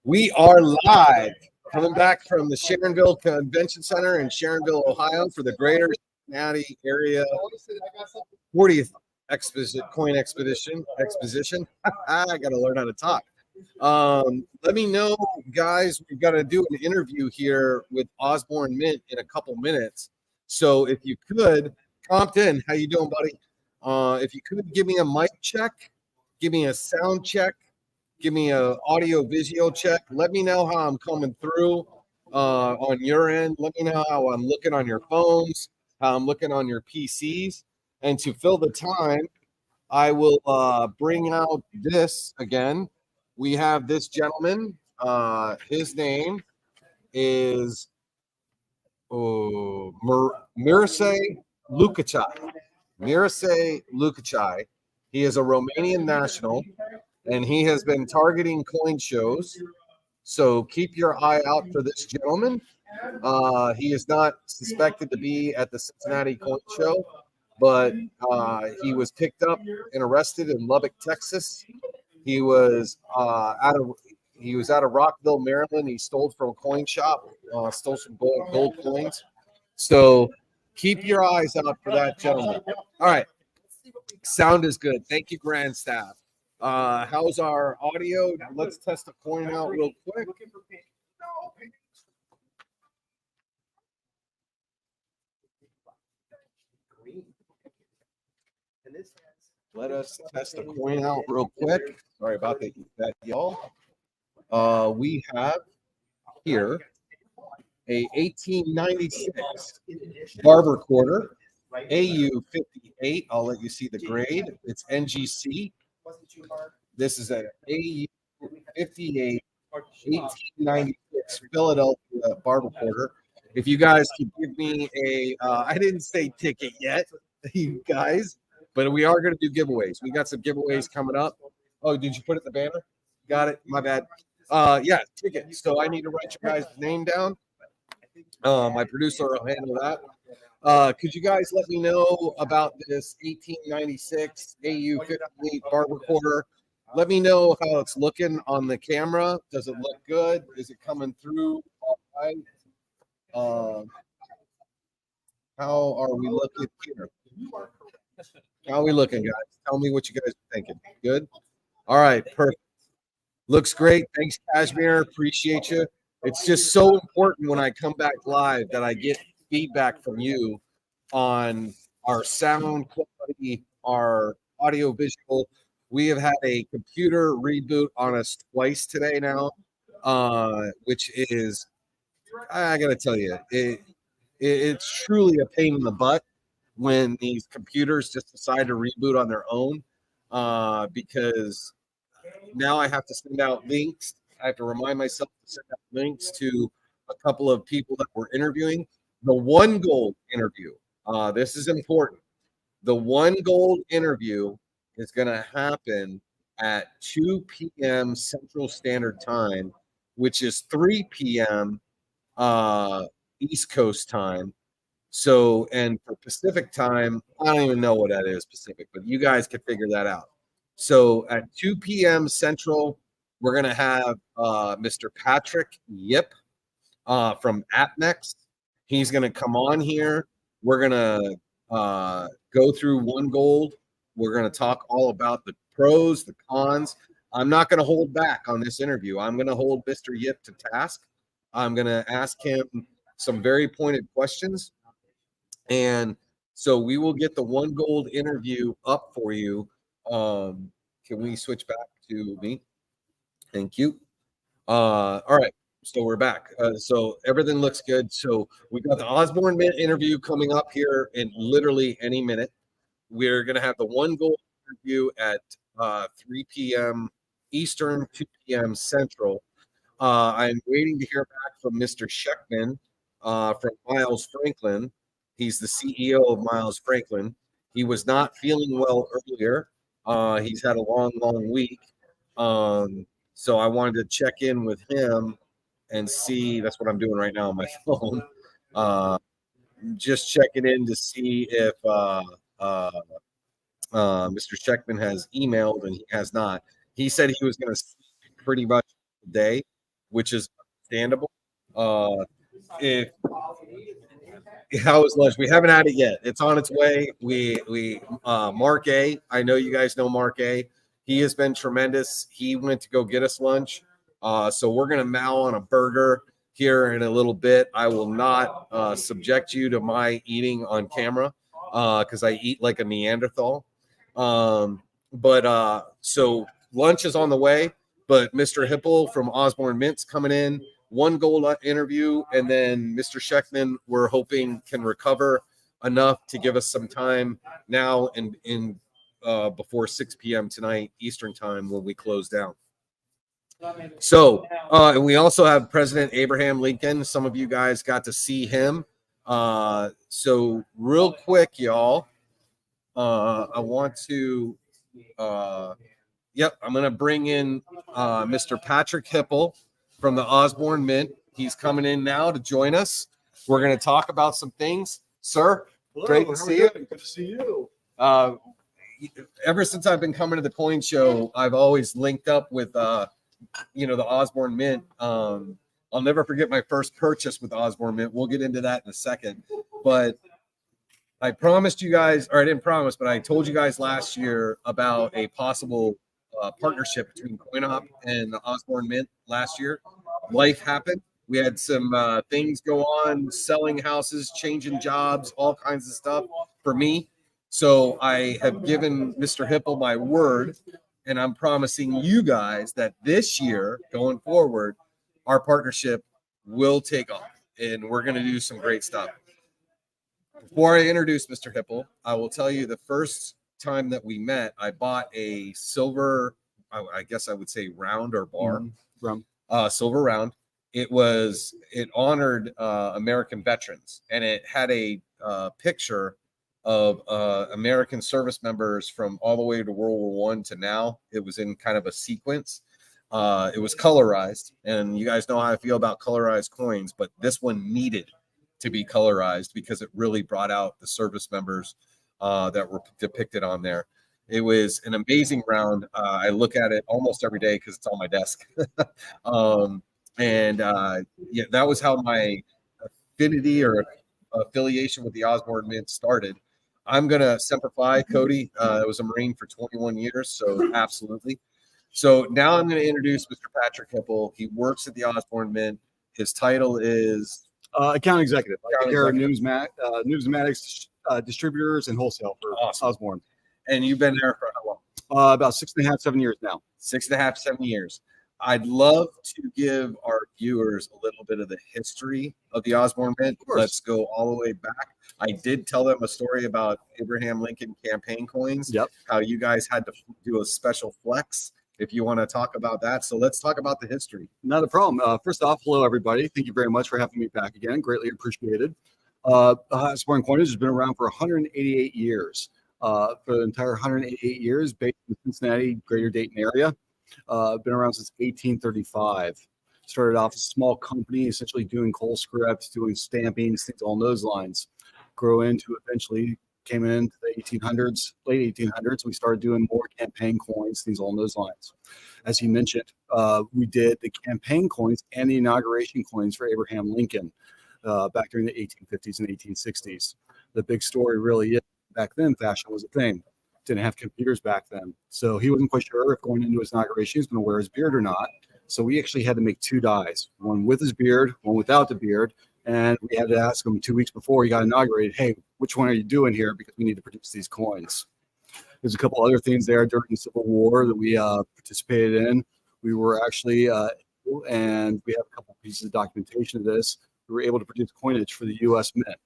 We are live, coming back from the Sharonville Convention Center in Sharonville, Ohio, for the Greater Cincinnati area 40th Coin Exposition. I got to learn how to talk. Let me know, guys. We've got to do an interview here with Osborne Mint in a couple minutes. So if you could, Compton, how you doing, buddy? If you could give me a mic check, give me a sound check, give me a audio visual check. Let me know how I'm coming through on your end. Let me know how I'm looking on your phones, how I'm looking on your PCs. And to fill the time, I will bring out this again. We have this gentleman. His name is Miroslav Lukacai. Miroslav Lukacai. He is a Romanian national, and he has been targeting coin shows. So keep your eye out for this gentleman. He is not suspected to be at the Cincinnati coin show, but he was picked up and arrested in Lubbock, Texas. He was out of Rockville, Maryland. He stole from a coin shop, stole some gold coins. So keep your eyes out for that gentleman. All right. Sound is good. Thank you, Grand Staff. How's our audio? Let's test the coin out real quick. Let us test the coin out real quick. Sorry about that, y'all. We have here a 1896 barber quarter, AU 58. I'll let you see the grade. It's NGC. This is an AU 58 1896 Philadelphia barber quarter. If you guys could give me I didn't say ticket yet, you guys, but we are going to do giveaways. We got some giveaways coming up. Oh, did you put it in the banner? Got it. My bad. Yeah, ticket. So I need to write your guys' name down. My producer will handle that. Could you guys let me know about this 1896 AU 58 barber quarter? Let me know how it's looking on the camera. Does it look good? Is it coming through all right? How are we looking here? How are we looking, guys? Tell me what you guys are thinking. Good? All right, perfect. Looks great. Thanks, Kashmir. Appreciate you. It's just so important when I come back live that I get feedback from you on our sound quality, our audio visual. We have had a computer reboot on us twice today now, which is, I got to tell you, it's truly a pain in the butt when these computers just decide to reboot on their own, because now I have to send out links. I have to remind myself to send out links to a couple of people that we're interviewing. The One Gold interview, this is important. The One Gold interview is going to happen at 2 p.m. Central Standard Time, which is 3 p.m. East Coast time. So, and for Pacific time, I don't even know what that is, Pacific, but you guys can figure that out. So at 2 p.m. Central, we're going to have Mr. Patrick Yip from AppNext. He's going to come on here. We're going to go through One Gold. We're going to talk all about the pros, the cons. I'm not going to hold back on this interview. I'm going to hold Mr. Yip to task. I'm going to ask him some very pointed questions. And so we will get the One Gold interview up for you. Can we switch back to me? Thank you. All right. So we're back. So everything looks good. So we got the Osborne Mint interview coming up here in literally any minute. We're going to have the One Gold interview at 3 p.m. Eastern, 2 p.m. Central. I'm waiting to hear back from Mr. Sheckman from Miles Franklin. He's the CEO of Miles Franklin. He was not feeling well earlier. He's had a long week. So I wanted to check in with him and see. That's what I'm doing right now on my phone. Just checking in to see if Mr. Sheckman has emailed, and he has not. He said he was going to pretty much day, which is understandable. If How was lunch? We haven't had it yet. It's on its way. We Mark A. I know you guys know Mark A. He has been tremendous. He went to go get us lunch. So we're gonna mow on a burger here in a little bit. I will not subject you to my eating on camera because I eat like a Neanderthal. So lunch is on the way. But Mr. Hipple from Osborne Mint's coming in. One goal interview, and then Mr. Schechtman, we're hoping can recover enough to give us some time now and in before 6 p.m. tonight Eastern time when we close down. So, and we also have President Abraham Lincoln. Some of you guys got to see him. So real quick, y'all, I want to, I'm going to bring in Mr. Patrick Hipple from the Osborne Mint. He's coming in now to join us. We're going to talk about some things. Sir, hello, great to see you. Good to see you. Ever since I've been coming to the coin show, I've always linked up with, the Osborne Mint. I'll never forget my first purchase with Osborne Mint. We'll get into that in a second. But I promised you guys, or I didn't promise, but I told you guys last year about a possible partnership between Coin OPP and the Osborne Mint last year. Life happened. We had some things go on, selling houses, changing jobs, all kinds of stuff for me. So I have given Mr. Hipple my word, and I'm promising you guys that this year, going forward, our partnership will take off, and we're going to do some great stuff. Before I introduce Mr. Hipple, I will tell you the first time that we met, I bought a silver, I guess I would say round or bar, silver round. It honored American veterans, and it had a picture of American service members from all the way to World War I to now. It was in kind of a sequence. It was colorized, and you guys know how I feel about colorized coins, but this one needed to be colorized because it really brought out the service members that were depicted on there. It was an amazing round. I look at it almost every day because it's on my desk. That was how my affinity or affiliation with the Osborne Mint started. I'm going to simplify. Cody was a Marine for 21 years, so absolutely. So now I'm going to introduce Mr. Patrick Hipple. He works at the Osborne Mint. His title is account executive. I take care of numismatics, distributors, and wholesale for Osborne. And you've been there for how long? About 6.5, 7 years now. 6.5, 7 years. I'd love to give our viewers a little bit of the history of the Osborne Mint. Let's go all the way back. I did tell them a story about Abraham Lincoln campaign coins. Yep. How you guys had to do a special flex. If you want to talk about that. So let's talk about the history. Not a problem. First off, hello, everybody. Thank you very much for having me back again. Greatly appreciated. Osborne Coinage has been around for 188 years. For the entire 188 years, based in the Cincinnati, greater Dayton area. Been around since 1835. Started off as a small company, essentially doing coal scripts, doing stampings, things along those lines. Grow into eventually came into the 1800s, late 1800s. We started doing more campaign coins, things along those lines. As he mentioned, we did the campaign coins and the inauguration coins for Abraham Lincoln back during the 1850s and 1860s. The big story really is back then, fashion was a thing. Didn't have computers back then. So he wasn't quite sure if going into his inauguration he was going to wear his beard or not. So we actually had to make two dies, one with his beard, one without the beard. And we had to ask him 2 weeks before he got inaugurated, hey, which one are you doing here? Because we need to produce these coins. There's a couple other things there during the Civil War that we participated in. We were actually, and we have a couple pieces of documentation of this. We were able to produce coinage for the U.S. Mint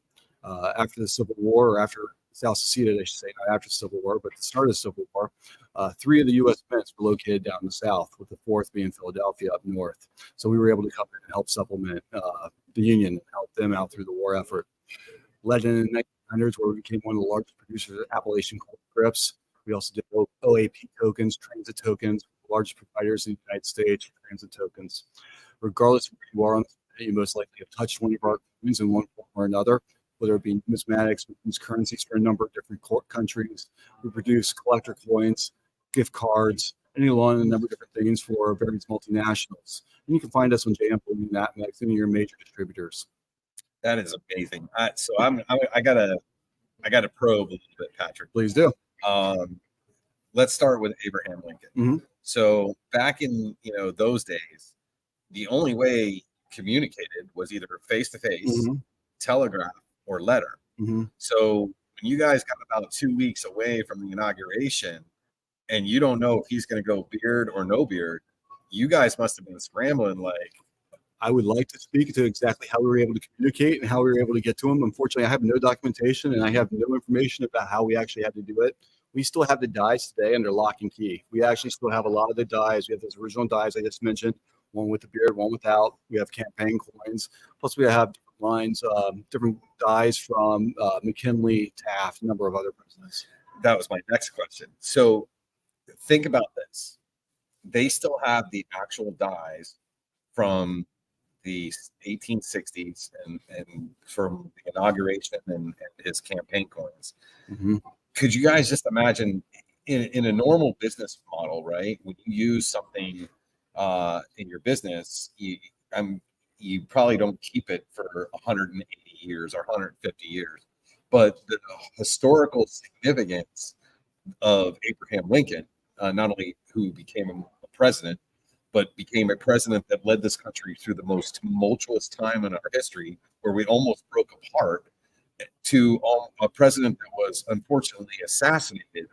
after the Civil War, or after South seceded, I should say, not after the Civil War, but at the start of the Civil War. 3 of the U.S. mints were located down in the South, with the 4th being Philadelphia up north. So we were able to come in and help supplement the Union and help them out through the war effort. Led in the 1900s, where we became one of the largest producers of Appalachian coal scripts. We also did OAP tokens, transit tokens, largest providers in the United States for transit tokens. Regardless of where you are on this planet, you most likely have touched one of our coins in one form or another, whether it be numismatics. We produce currencies for a number of different countries. We produce collector coins, gift cards, and along a number of different things for various multinationals. And you can find us on JM Bullion, NatMex, any of your major distributors. That is amazing. I gotta probe a little bit, Patrick. Please do. Let's start with Abraham Lincoln. Mhm. So back in those days, the only way communicated was either face to face, telegraph, or letter. So when you guys got about 2 weeks away from the inauguration, and you don't know if he's going to go beard or no beard, you guys must have been scrambling like. I would like to speak to exactly how we were able to communicate and how we were able to get to him. Unfortunately, I have no documentation and I have no information about how we actually had to do it. We still have the dies today under lock and key. We actually still have a lot of the dies. We have those original dies I just mentioned, one with the beard, one without. We have campaign coins. Plus, we have different lines, different dies from McKinley, Taft, a number of other presidents. That was my next question. So think about this. They still have the actual dies from the 1860s and from the inauguration and his campaign coins. Could you guys just imagine in a normal business model, right? When you use something in your business, you probably don't keep it for 180 years or 150 years. But the historical significance of Abraham Lincoln, not only who became a president, but became a president that led this country through the most tumultuous time in our history, where we almost broke apart, to a president that was unfortunately assassinated.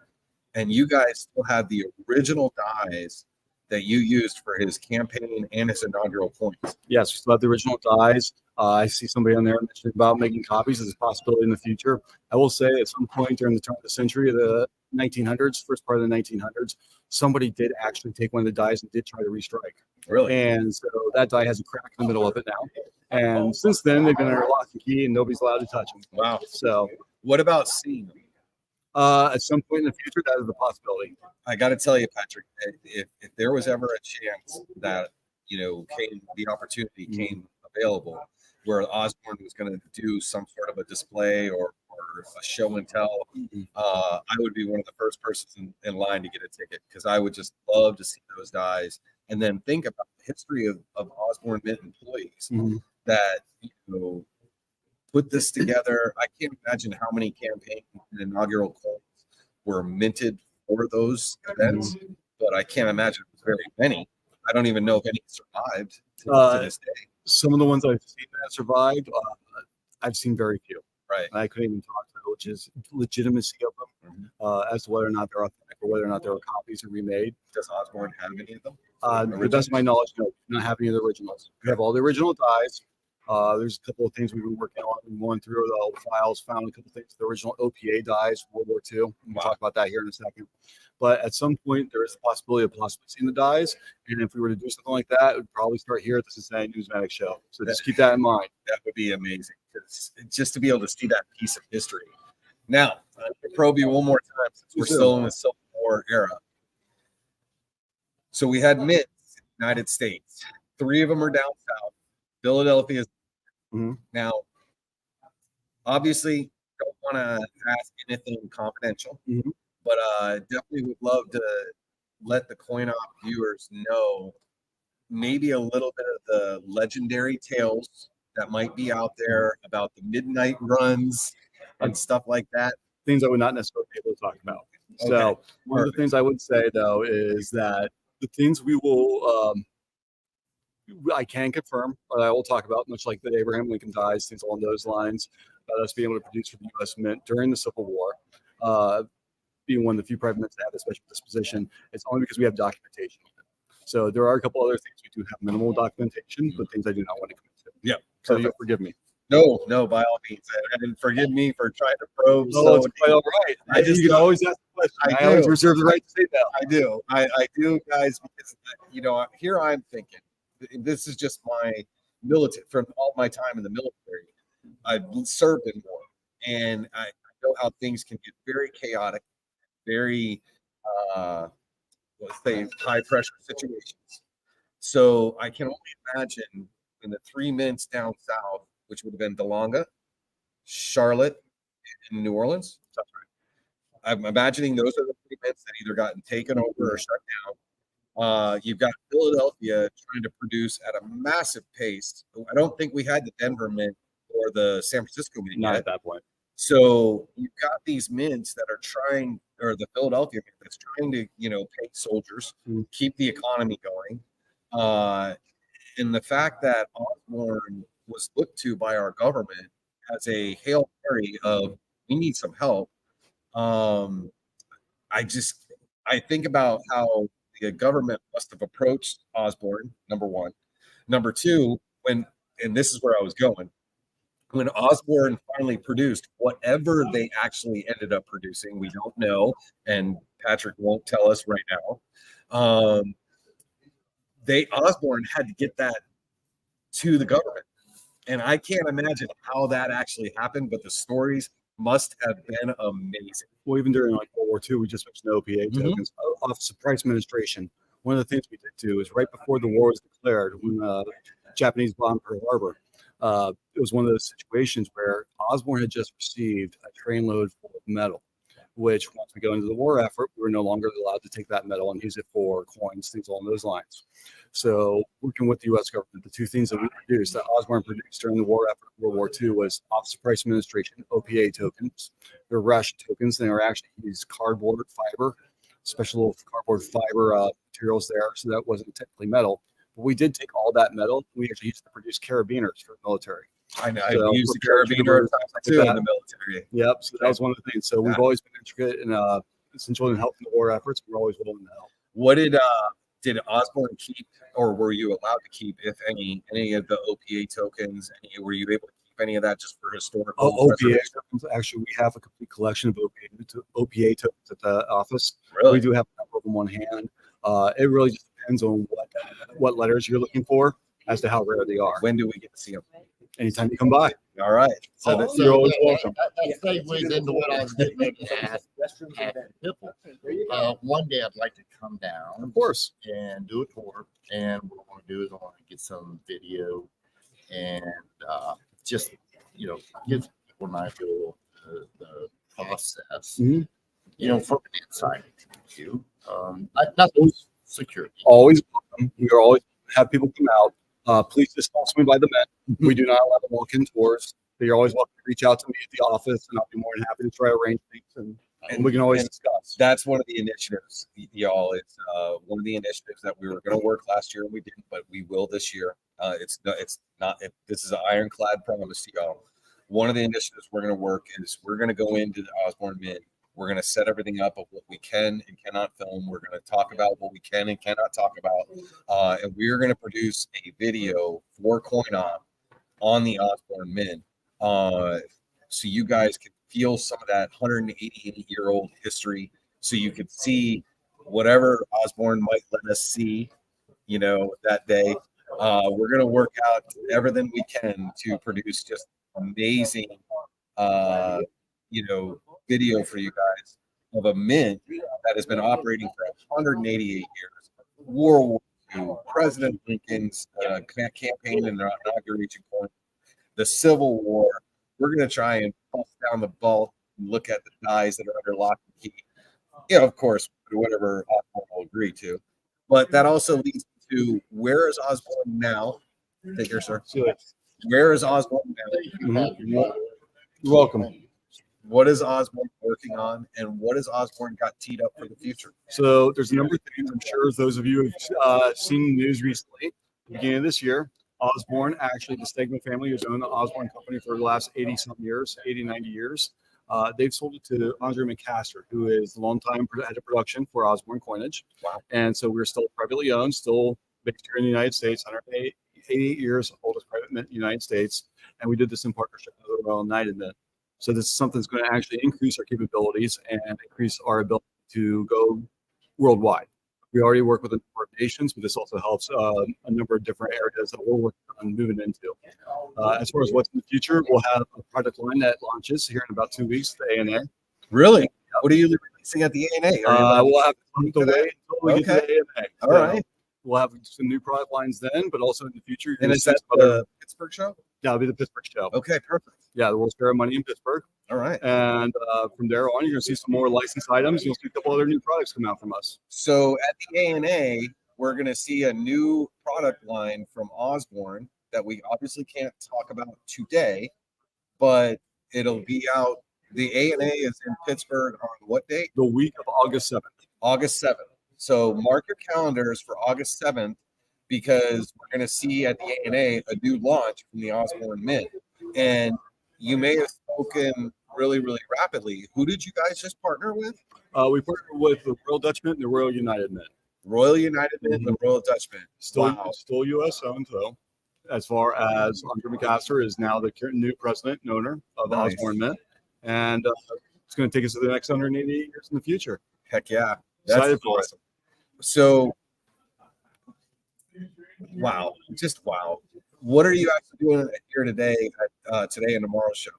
And you guys still have the original dies that you used for his campaign and his inaugural coins. Yes, we still have the original dies. I see somebody on there mentioning about making copies as a possibility in the future. I will say at some point during the turn of the century, the 1900s, first part of the 1900s, somebody did actually take one of the dies and did try to restrike. Really? And so that die has a crack in the middle of it now. And since then, they've been under lock and key, and nobody's allowed to touch them. Wow. So, what about seeing them? At some point in the future, that is the possibility. I got to tell you, Patrick, if there was ever a chance that the opportunity came available, where Osborne was going to do some sort of a display or a show and tell, I would be one of the first persons in line to get a ticket, because I would just love to see those dies and then think about the history of Osborne Mint employees that put this together. I can't imagine how many campaign and inaugural coins were minted for those events, but I can't imagine it was very many. I don't even know if any survived to this day. Some of the ones I've seen that survived, I've seen very few. Right. I couldn't even talk to which is legitimacy of them as to whether or not they're authentic or whether or not they were copies or remade. Does Osborne have any of them? To the best of my knowledge, no, we don't have any of the originals. We have all the original dies. There's a couple of things we've been working on. We've gone through the old files, found a couple of things. The original OPA dies, World War II. We'll talk about that here in a second. But at some point, there is the possibility of possibly seeing the dies. And if we were to do something like that, it would probably start here at the Cincinnati Numismatic Show. So just keep that in mind. That would be amazing, just to be able to see that piece of history. Now, I'll probe you one more time since we're still in the Civil War era. So we had mints in the United States. 3 of them are down south. Philadelphia is now, obviously, don't want to ask anything confidential, but definitely would love to let the Coin OPP viewers know maybe a little bit of the legendary tales that might be out there about the midnight runs and stuff like that. Things I would not necessarily be able to talk about. Okay. So one of the things I would say, though, is that the things we will I can confirm, or I will talk about, much like the Abraham Lincoln dies, things along those lines, about us being able to produce for the U.S. Mint during the Civil War, being one of the few private mints that have a special disposition. It's only because we have documentation. So there are a couple other things we do have minimal documentation, but things I do not want to commit to. Yeah. So you'll forgive me. No, by all means. And forgive me for trying to probe. No, it's quite all right. You can always ask the question. I always reserve the right to say that. I do. I do, guys, because, here I'm thinking, this is just my military, from all my time in the military. I've served in war, and I know how things can get very chaotic, very, let's say, high pressure situations. So I can only imagine in the 3 mints down south, which would have been DeLonga, Charlotte, and New Orleans. That's right. I'm imagining those are the 3 mints that either gotten taken over or shut down. You've got Philadelphia trying to produce at a massive pace. I don't think we had the Denver Mint or the San Francisco Mint Not yet. at that point. So you've got these mints that are trying, or the Philadelphia Mint that's trying to, pay soldiers, keep the economy going. And the fact that Osborne was looked to by our government as a Hail Mary of we need some help. I think about how the government must have approached Osborne, number one. Number two, and this is where I was going, when Osborne finally produced whatever they actually ended up producing, we don't know, and Patrick won't tell us right now. Osborne had to get that to the government, and I can't imagine how that actually happened, but the stories must have been amazing. Well, even during like World War II, we just mentioned OPA tokens. Office of Price Administration. One of the things we did too is right before the war was declared, when Japanese bombed Pearl Harbor, it was one of those situations where Osborne had just received a trainload full of metal, which once we go into the war effort, we were no longer allowed to take that metal and use it for coins, things along those lines. So working with the U.S. government, the two things that we produced, that Osborne produced during the war effort of World War II, was Office of Price Administration, OPA tokens. They're ration tokens. They are actually used cardboard fiber, special cardboard fiber materials there, so that wasn't technically metal. But we did take all that metal. We actually used to produce carabiners for the military. I know. So I've used the carabiner too in the military. Yep. So that was one of the things. So we've always been intricate and essential in helping the war efforts. We're always willing to help. What did Osborne keep, or were you allowed to keep, if any of the OPA tokens? Were you able to keep any of that just for historical? OPA tokens. Actually, we have a complete collection of OPA tokens at the office. Really? We do have a number of them on hand. It really just depends on what letters you're looking for as to how rare they are. When do we get to see them? Anytime you come by. All right. So you're always welcome. That segues into what I was getting at Hipple. One day I'd like to come down, Of course. and do a tour. And what I want to do is I want to get some video and just give people an idea of the process. From an inside view. Not those security. Always welcome. We are always have people come out. Please just don't swing by the Met. We do not allow the walk-in tours. But you're always welcome to reach out to me at the office, and I'll be more than happy to try to arrange things, and we can always discuss. That's one of the initiatives, y'all. It's one of the initiatives that we were going to work last year and we didn't, but we will this year. This is an ironclad promise to y'all. One of the initiatives we're going to work is we're going to go into the Osborne Mint. We're going to set everything up of what we can and cannot film. We're going to talk about what we can and cannot talk about. And we're going to produce a video for Coin OPP on the Osborne Mint. So you guys can feel some of that 188-year-old history. So you could see whatever Osborne might let us see, that day. We're going to work out everything we can to produce just amazing, video for you guys of a mint that has been operating for 188 years. World War II, President Lincoln's campaign and inauguration point, the Civil War. We're going to try and bust down the vault and look at the dies that are under lock and key. Of course, whatever Osborne will agree to. But that also leads to, where is Osborne now? Take care, sir. Where is Osborne now? You're welcome. What is Osborne working on, and what has Osborne got teed up for the future? So there's a number of things. I'm sure those of you have seen the news recently. Beginning of this year, Osborne, actually the Stegman family, who's owned the Osborne company for the last 80-some years, 80, 90 years. They've sold it to Andre McCaster, who is the longtime head of production for Osborne Coinage. Wow. And so we're still privately owned, still based here in the United States, 188 years, oldest private mint in the United States. And we did this in partnership with the Royal United Mint. So this is something that's going to actually increase our capabilities and increase our ability to go worldwide. We already work with a number of nations, but this also helps a number of different areas that we're working on moving into. As far as what's in the future, we'll have a product line that launches here in about 2 weeks, the ANA. Really? What are you releasing at the ANA? We'll have to wait until we get to the ANA. All right. We'll have some new product lines then, but also in the future. And is that the Pittsburgh show? Yeah, it'll be the Pittsburgh show. Okay, perfect. Yeah, the World's Fair of Money in Pittsburgh. All right. And from there on, you're going to see some more licensed items. You'll see a couple other new products come out from us. So at the ANA, we're going to see a new product line from Osborne that we obviously can't talk about today, but it'll be out. The ANA is in Pittsburgh on what date? The week of August 7th. August 7th. So mark your calendars for August 7th because we're going to see at the ANA a new launch from the Osborne Mint. And you may have spoken really, really rapidly. Who did you guys just partner with? We partnered with the Royal Dutch Mint and the Royal United Mint. Royal United Mint and the Royal Dutch Mint. Still U.S. owned, though. As far as Andre McCaster is now the new president and owner of Osborne Mint. And it's going to take us to the next 188 years in the future. Heck yeah. That's Excited for awesome. it. So, wow. Just wow. What are you actually doing here today and tomorrow's show?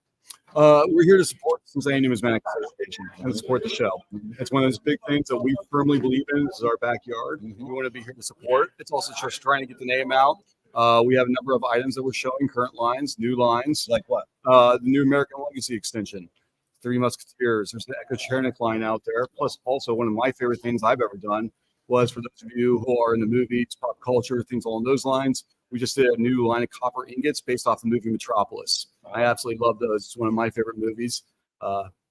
We're here to support the Cincinnati Numismatic Association and support the show. It's one of those big things that we firmly believe in. This is our backyard. We want to be here to support. It's also just trying to get the name out. We have a number of items that we're showing, current lines, new lines. Like what? The new American Legacy extension, Three Musketeers. There's the Echo Chernik line out there. Plus, also one of my favorite things I've ever done was for those of you who are in the movies, pop culture, things along those lines. We just did a new line of copper ingots based off the movie Metropolis. I absolutely love those. It's one of my favorite movies.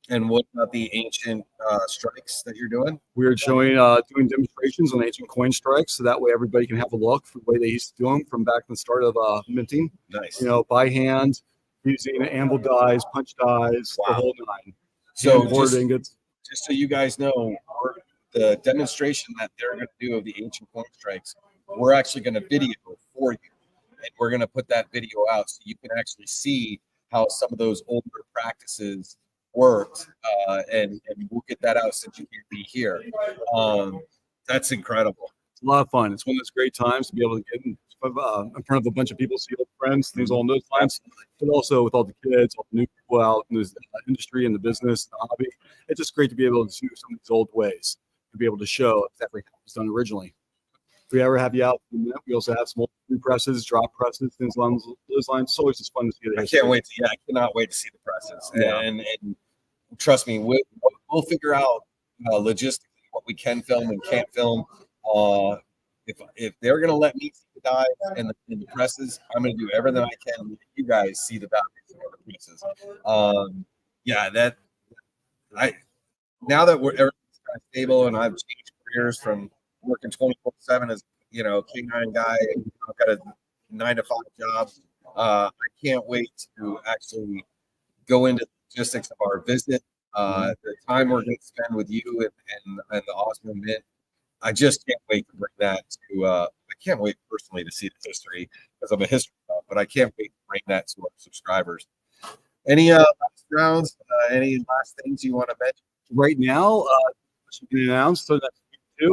And what about the ancient strikes that you're doing? We're showing doing demonstrations on ancient coin strikes, so that way everybody can have a look for the way they used to do them from back in the start of minting. Nice. You know, by hand, using anvil dies, punch dies, the whole nine. So ingots. Just so you guys know, the demonstration that they're going to do of the ancient coin strikes, we're actually going to video for you, and we're going to put that video out so you can actually see how some of those older practices worked, and we'll get that out since you can't be here. That's incredible. It's a lot of fun. It's one of those great times to be able to get in front of a bunch of people, see old friends, things along those lines, but also with all the kids, all the new people out in the industry and the business, the hobby. It's just great to be able to do some of these old ways, to be able to show exactly how it was done originally. If we ever have you out, we also have some new presses, drop presses, things along those lines. It's always just fun to see it. I cannot wait to see the presses. Yeah. And trust me, we'll figure out logistically what we can film and can't film. If they're going to let me see the dive and the presses, I'm going to do everything I can to let you guys see the dives and the pieces. Now that everything's kind of stable and I've changed careers from working 24/7 as K9 guy, and I've got a 9 to 5 job. I can't wait to actually go into the logistics of our visit. The time we're going to spend with you and the Osborne Mint. I just can't wait to bring that to. I can't wait personally to see the history because I'm a history buff, but I can't wait to bring that to our subscribers. Any last rounds? Any last things you want to mention? Right now, should be announced so that's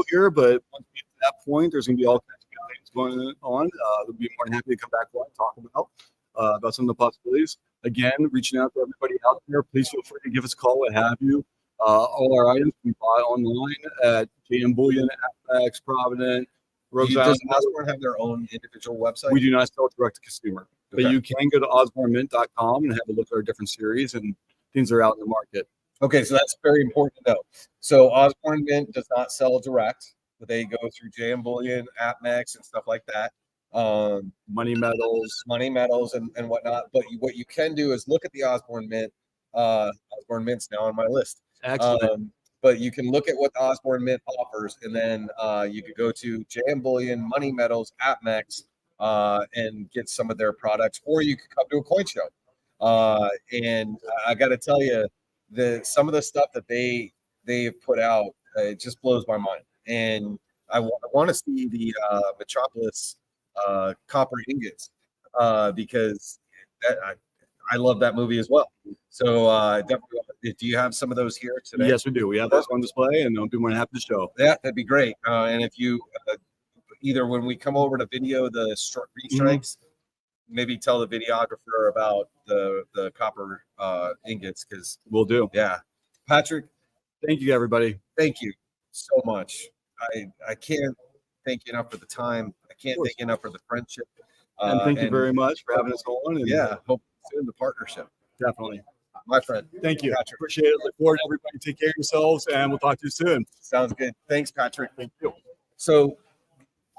here, but once we get to that point, there's going to be all kinds of good things going on. We'll be more than happy to come back and talk about some of the possibilities. Again, reaching out to everybody out there, please feel free to give us a call, what have you. All our items we buy online at JM Bullion, Apex, Provident, Rose Island. Does Osborne have their own individual website? We do not sell direct to consumer, but you can go to osbornemint.com and have a look at our different series and things that are out in the market. Okay, so that's very important to know. So Osborne Mint does not sell direct, but they go through JM Bullion, AppMex, and stuff like that. Money metals, and whatnot. But what you can do is look at the Osborne Mint. Osborne Mint's now on my list. Excellent. But you can look at what the Osborne Mint offers, and then you could go to JM Bullion, Money Metals, AppMex, and get some of their products, or you could come to a coin show. And I got to tell you, some of the stuff that they have put out, it just blows my mind. And I want to see the Metropolis copper ingots because I love that movie as well. So definitely, do you have some of those here today? Yes, we do. We have those on display, and I'll be more than happy to show. Yeah, that'd be great. And if you either when we come over to video the restrikes, maybe tell the videographer about the copper ingots, because we'll do. Yeah, Patrick, thank you, everybody. Thank you so much. I can't thank you enough for the time. I can't thank you enough for the friendship. And thank you very much for having us on. And hope soon the partnership. Definitely. My friend. Thank you. Patrick. Appreciate it. Look forward to everybody. Take care of yourselves, and we'll talk to you soon. Sounds good. Thanks, Patrick. Thank you. So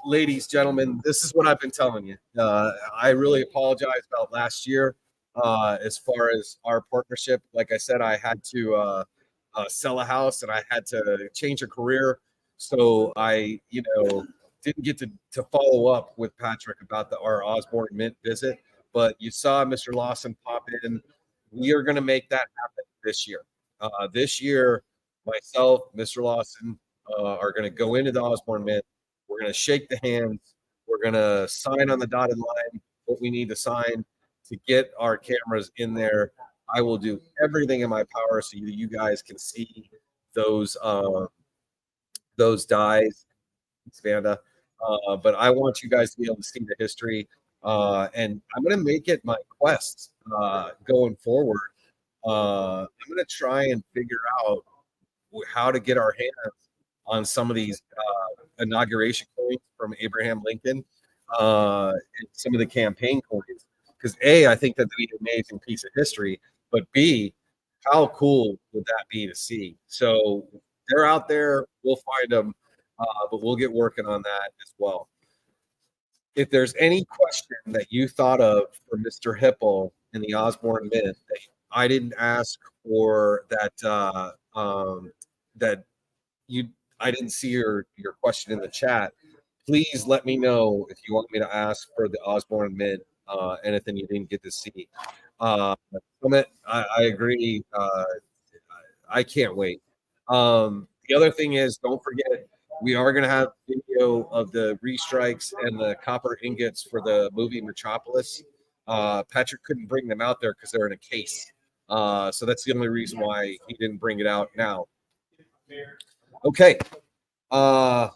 ladies, gentlemen, this is what I've been telling you. I really apologize about last year. As far as our partnership, like I said, I had to sell a house and I had to change a career. So I, didn't get to follow up with Patrick about our Osborne Mint visit. But you saw Mr. Lawson pop in. We are going to make that happen this year. This year, myself, Mr. Lawson, are going to go into the Osborne Mint. We're going to shake the hands. We're going to sign on the dotted line what we need to sign to get our cameras in there. I will do everything in my power so you guys can see those dies, Vanda. But I want you guys to be able to see the history. And I'm going to make it my quest going forward. I'm going to try and figure out how to get our hands on some of these inauguration coins from Abraham Lincoln and some of the campaign coins. Because A, I think that'd be an amazing piece of history, but B, how cool would that be to see? So they're out there. We'll find them, but we'll get working on that as well. If there's any question that you thought of for Mr. Hipple in the Osborne Mint that I didn't ask, or that I didn't see your question in the chat, please let me know if you want me to ask for the Osborne Mint, anything you didn't get to see. Summit, I agree. I can't wait. The other thing is, don't forget, we are going to have video of the restrikes and the copper ingots for the movie Metropolis. Patrick couldn't bring them out there because they're in a case. So that's the only reason why he didn't bring it out now. Okay. I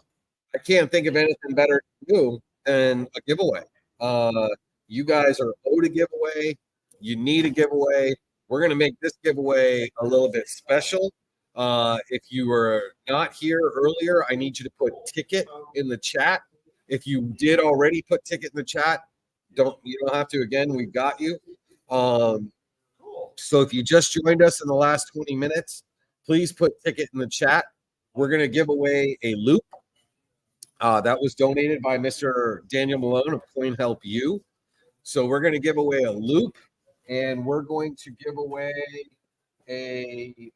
can't think of anything better to do than a giveaway. You guys are owed a giveaway. You need a giveaway. We're going to make this giveaway a little bit special. If you were not here earlier, I need you to put ticket in the chat. If you did already put ticket in the chat, you don't have to again. We've got you. So if you just joined us in the last 20 minutes, please put ticket in the chat. We're going to give away a loop. That was donated by Mr. Daniel Malone of Coin Help You. So we're going to give away a loop, and we're going to give away a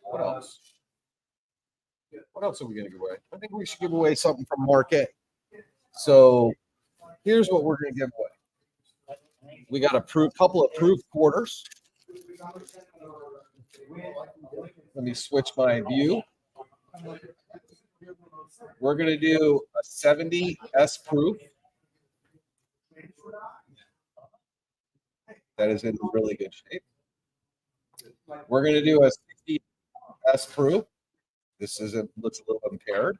what else? What else are we going to give away? I think we should give away something from Mark A. So here's what we're going to give away. We got a couple of proof quarters. Let me switch my view. We're going to do a 70 S proof. That is in really good shape. We're going to do a 60 S proof. This looks a little impaired.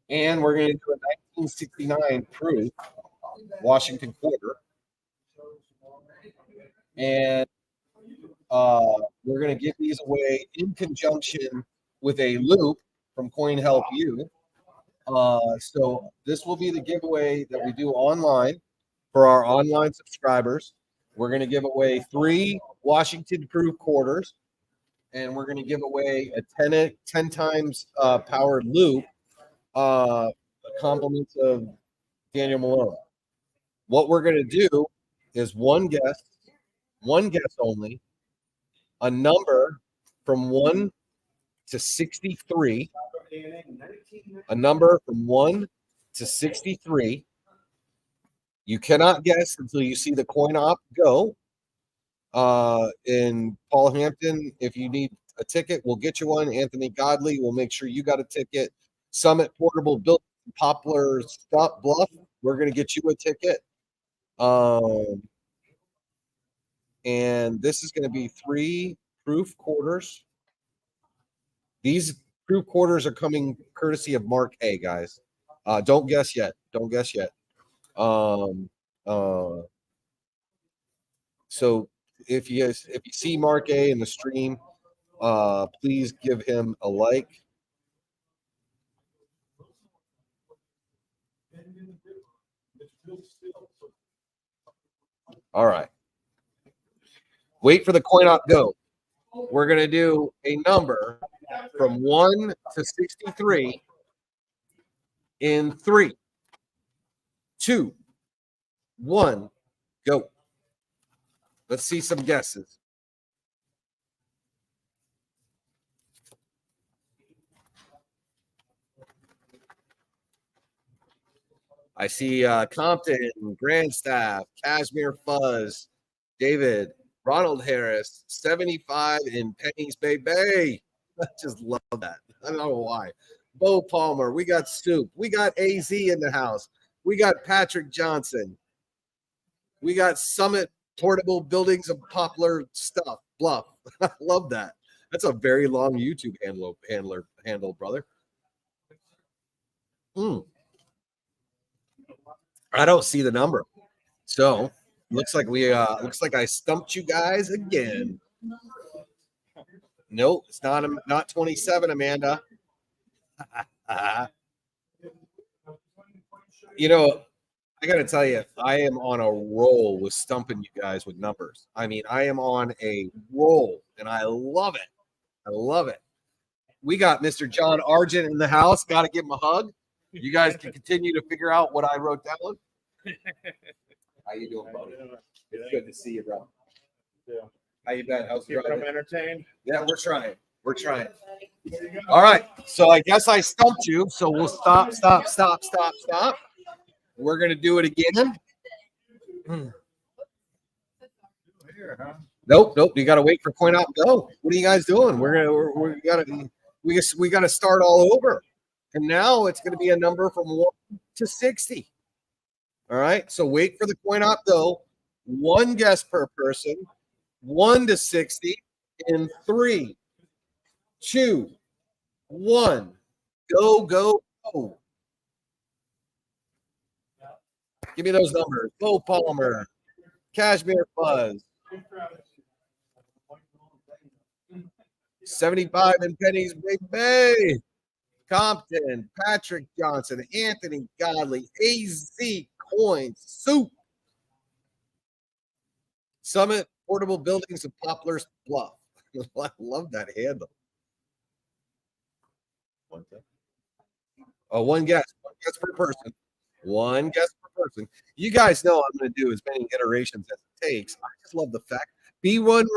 And we're going to do a 1969 proof Washington quarter. And we're going to give these away in conjunction with a loop from Coin Help You. So this will be the giveaway that we do online for our online subscribers. We're going to give away 3 Washington proof quarters, and we're going to give away a 10 times powered loop, a compliment of Daniel Malone. What we're going to do is one guess only, a number from 1 to 63, a number from 1 to 63. You cannot guess until you see the coin op go. In Paul Hampton, if you need a ticket, we'll get you one. Anthony Godley, we'll make sure you got a ticket. Summit Portable built Poplar Stop Bluff, we're going to get you a ticket. And this is going to be 3 proof quarters. These proof quarters are coming courtesy of Mark A, guys. Don't guess yet. Don't guess yet. So if you see Mark A in the stream, please give him a like. All right. Wait for the coin op go. We're going to do a number from 1 to 63 in 3, 2, 1, go. Let's see some guesses. I see Compton, Grandstaff, Cashmere Fuzz, David, Ronald Harris, 75 in pennies, baby. I just love that. I don't know why. Bo Palmer, we got Stoop, we got AZ in the house, we got Patrick Johnson, we got Summit Portable Buildings of Poplar Stuff, Bluff. I love that. That's a very long YouTube handle, brother. I don't see the number. So looks like I stumped you guys again. Nope, it's not 27, Amanda. You know, I gotta tell you, I am on a roll with stumping you guys with numbers. I mean, I am on a roll and I love it. I love it. We got Mr. John Argent in the house. Got to give him a hug. You guys can continue to figure out what I wrote down. How you doing, buddy? It's good to see you, bro. Yeah. How you been? How's Keep it them going? entertained. Yeah, we're trying. We're trying. All right. So I guess I stumped you. So we'll stop. We're gonna do it again. Nope. You got to wait for Coin OPP go. What are you guys doing? We gotta start all over. And now it's gonna be a number from 1 to 60. All right. So wait for the Coin OPP go. One guess per person. 1 to 60 in 3, 2, 1. Go. Give me those numbers. Bo Palmer, Cashmere Fuzz, 75 in pennies, baby. Compton, Patrick Johnson, Anthony Godley, AZ Coins, Soup, Summit Portable Buildings of Poplar's Bluff. I love that handle. Oh, one guess per person. One guess per person. You guys know I'm going to do as many iterations as it takes. I just love the fact. B1 Ranch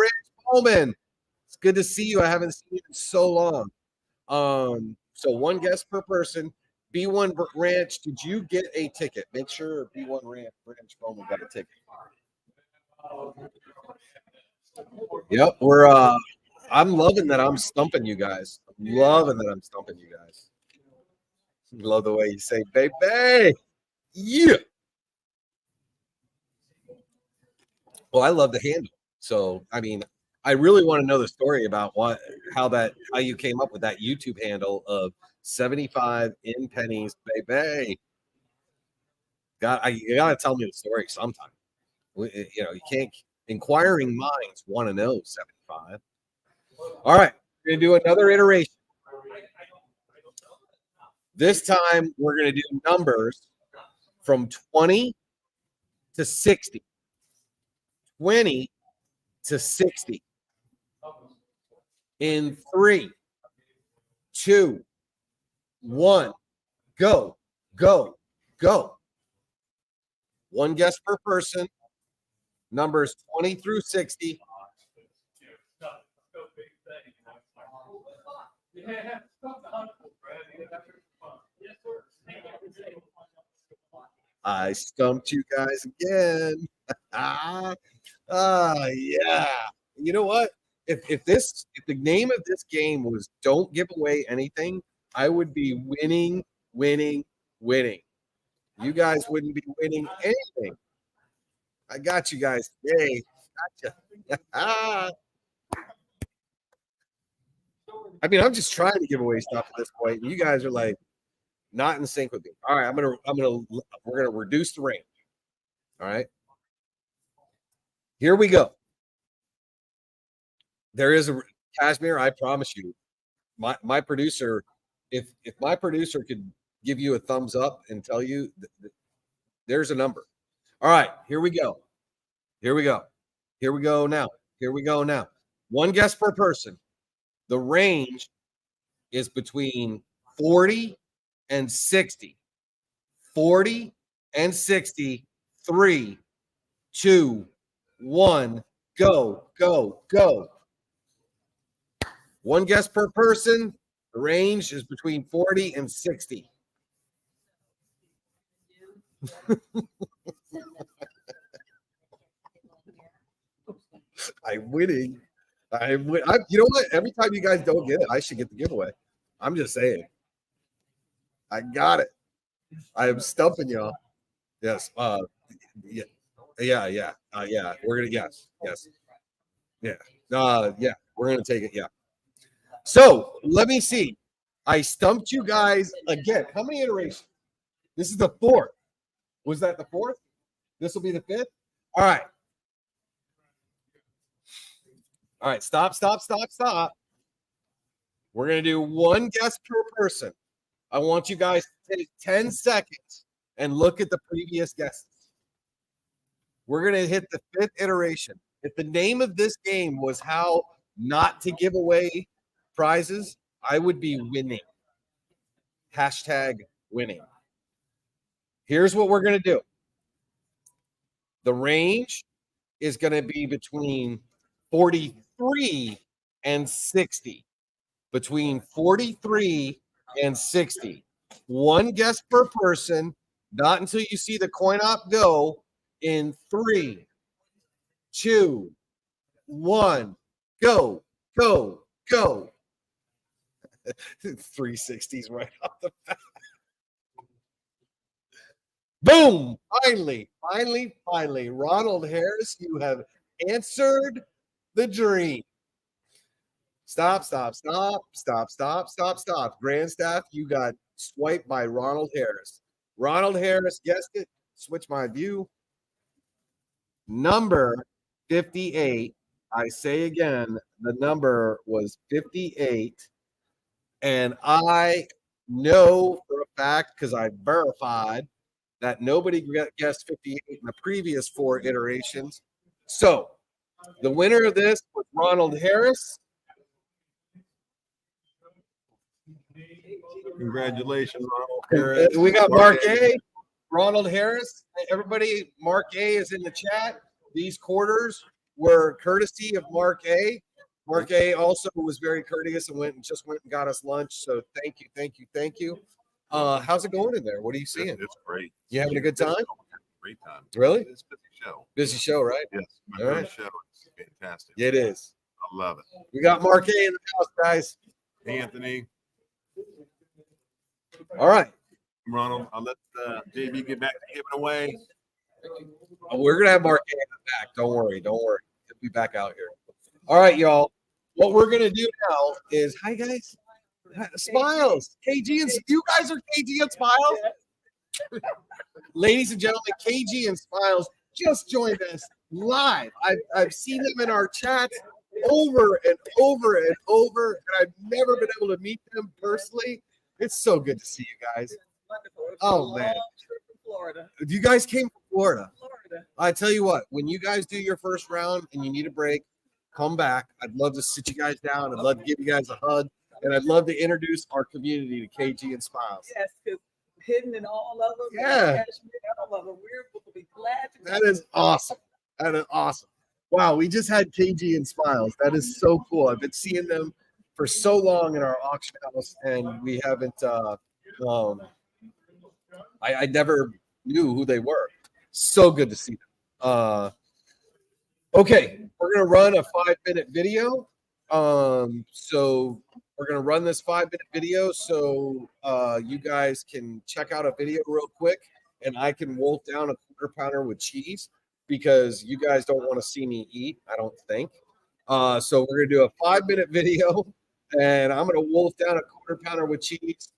Bowman. It's good to see you. I haven't seen you in so long. So one guess per person. B1 Ranch, did you get a ticket? Make sure B1 Ranch Bowman got a ticket. Yep, I'm loving that I'm stumping you guys. I'm loving that I'm stumping you guys. Love the way you say, baby. Yeah. Well, I love the handle. So, I mean, I really want to know the story about how you came up with that YouTube handle of 75 in pennies, baby. You gotta tell me the story sometime. You can't. Inquiring minds want to know 75. All right, we're gonna do another iteration. This time we're gonna do numbers from 20 to 60. 20 to 60. In 3, 2, 1, go. One guess per person. Numbers 20 through 60. I stumped you guys again. Yeah. You know what? If the name of this game was "Don't Give Away Anything," I would be winning. You guys wouldn't be winning anything. I got you guys today. Gotcha. I mean, I'm just trying to give away stuff at this point, and you guys are like not in sync with me. All right, we're gonna reduce the range. All right, here we go. There is a Cashmere. I promise you, my producer. If my producer could give you a thumbs up and tell you there's a number. All right, here we go now. One guess per person. The range is between 40 and 60. 40 and 60. 3, 2, 1. Go, go, go. One guess per person. The range is between 40 and 60. I'm winning. You know what? Every time you guys don't get it, I should get the giveaway. I'm just saying. I got it. I am stumping y'all. Yes. Yeah. Yeah. We're gonna yes. Yeah. Yeah. We're gonna take it. Yeah. So let me see. I stumped you guys again. How many iterations? This is the 4th. Was that the 4th? This will be the 5th. All right. All right. Stop. We're gonna do one guess per person. I want you guys to take 10 seconds and look at the previous guesses. We're going to hit the 5th iteration. If the name of this game was how not to give away prizes, I would be winning. Hashtag winning. Here's what we're going to do. The range is going to be between 43 and 60. Between 43 and 60. One guess per person, not until you see the coin op go in 3, 2, 1. Go. 360s right off the bat. Boom! Finally. Ronald Harris, you have answered the dream. Stop. Grand staff, you got swiped by Ronald Harris. Ronald Harris guessed it. Switch my view. Number 58. I say again, the number was 58. And I know for a fact, because I verified, that nobody guessed 58 in the previous 4 iterations. So the winner of this was Ronald Harris. Congratulations, Ronald Harris. We got Mark A. Ronald Harris. Everybody, Mark A is in the chat. These quarters were courtesy of Mark A. Mark A also was very courteous and went and got us lunch. So thank you. How's it going in there? What are you seeing? It's great. You having a good time? Great time. Really? It's a busy show. Busy show, right? Yes. My All first show is fantastic. It is. I love it. We got Mark A in the house, guys. Hey, Anthony. All right. Ronald, I'll let JB get back to giving away. We're gonna have Mark A in the back. Don't worry. He'll be back out here. All right, y'all. What we're gonna do now is hi guys. Smiles. KG and you guys are KG and Smiles. Ladies and gentlemen, KG and Smiles just joined us live. I've seen them in our chats over and over, and I've never been able to meet them personally. It's so good to see you guys. Oh man, Florida. You guys came from Florida. Florida. I tell you what, when you guys do your first round and you need a break, come back. I'd love to sit you guys down. I'd love to give you guys a hug, and I'd love to introduce our community to KG and Smiles. Yes, because hidden in all of them. Yeah. All of them. We'll be glad to. That is awesome. Wow, we just had KG and Smiles. That is so cool. I've been seeing them for so long in our auction house, and we haven't. I never knew who they were. So good to see them. Okay, we're gonna run a 5-minute video. So we're gonna run this 5-minute video so you guys can check out a video real quick, and I can wolf down a quarter pounder with cheese because you guys don't want to see me eat, I don't think. So we're gonna do a 5-minute video, and I'm gonna wolf down a quarter pounder with cheese.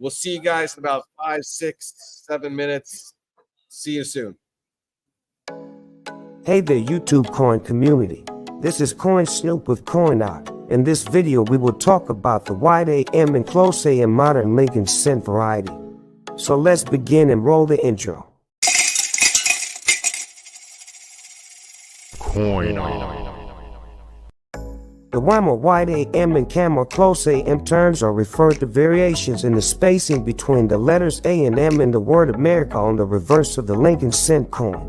We'll see you guys in about 5, 6, 7 minutes. See you soon. Hey there, YouTube coin community. This is Coin Snoop with Coin OPP. In this video, we will talk about the wide AM and close AM modern Lincoln cent variety. So let's begin and roll the intro. Coin OPP. The Weimar wide AM and Camel close AM terms are referred to variations in the spacing between the letters A and M in the word America on the reverse of the Lincoln cent coin.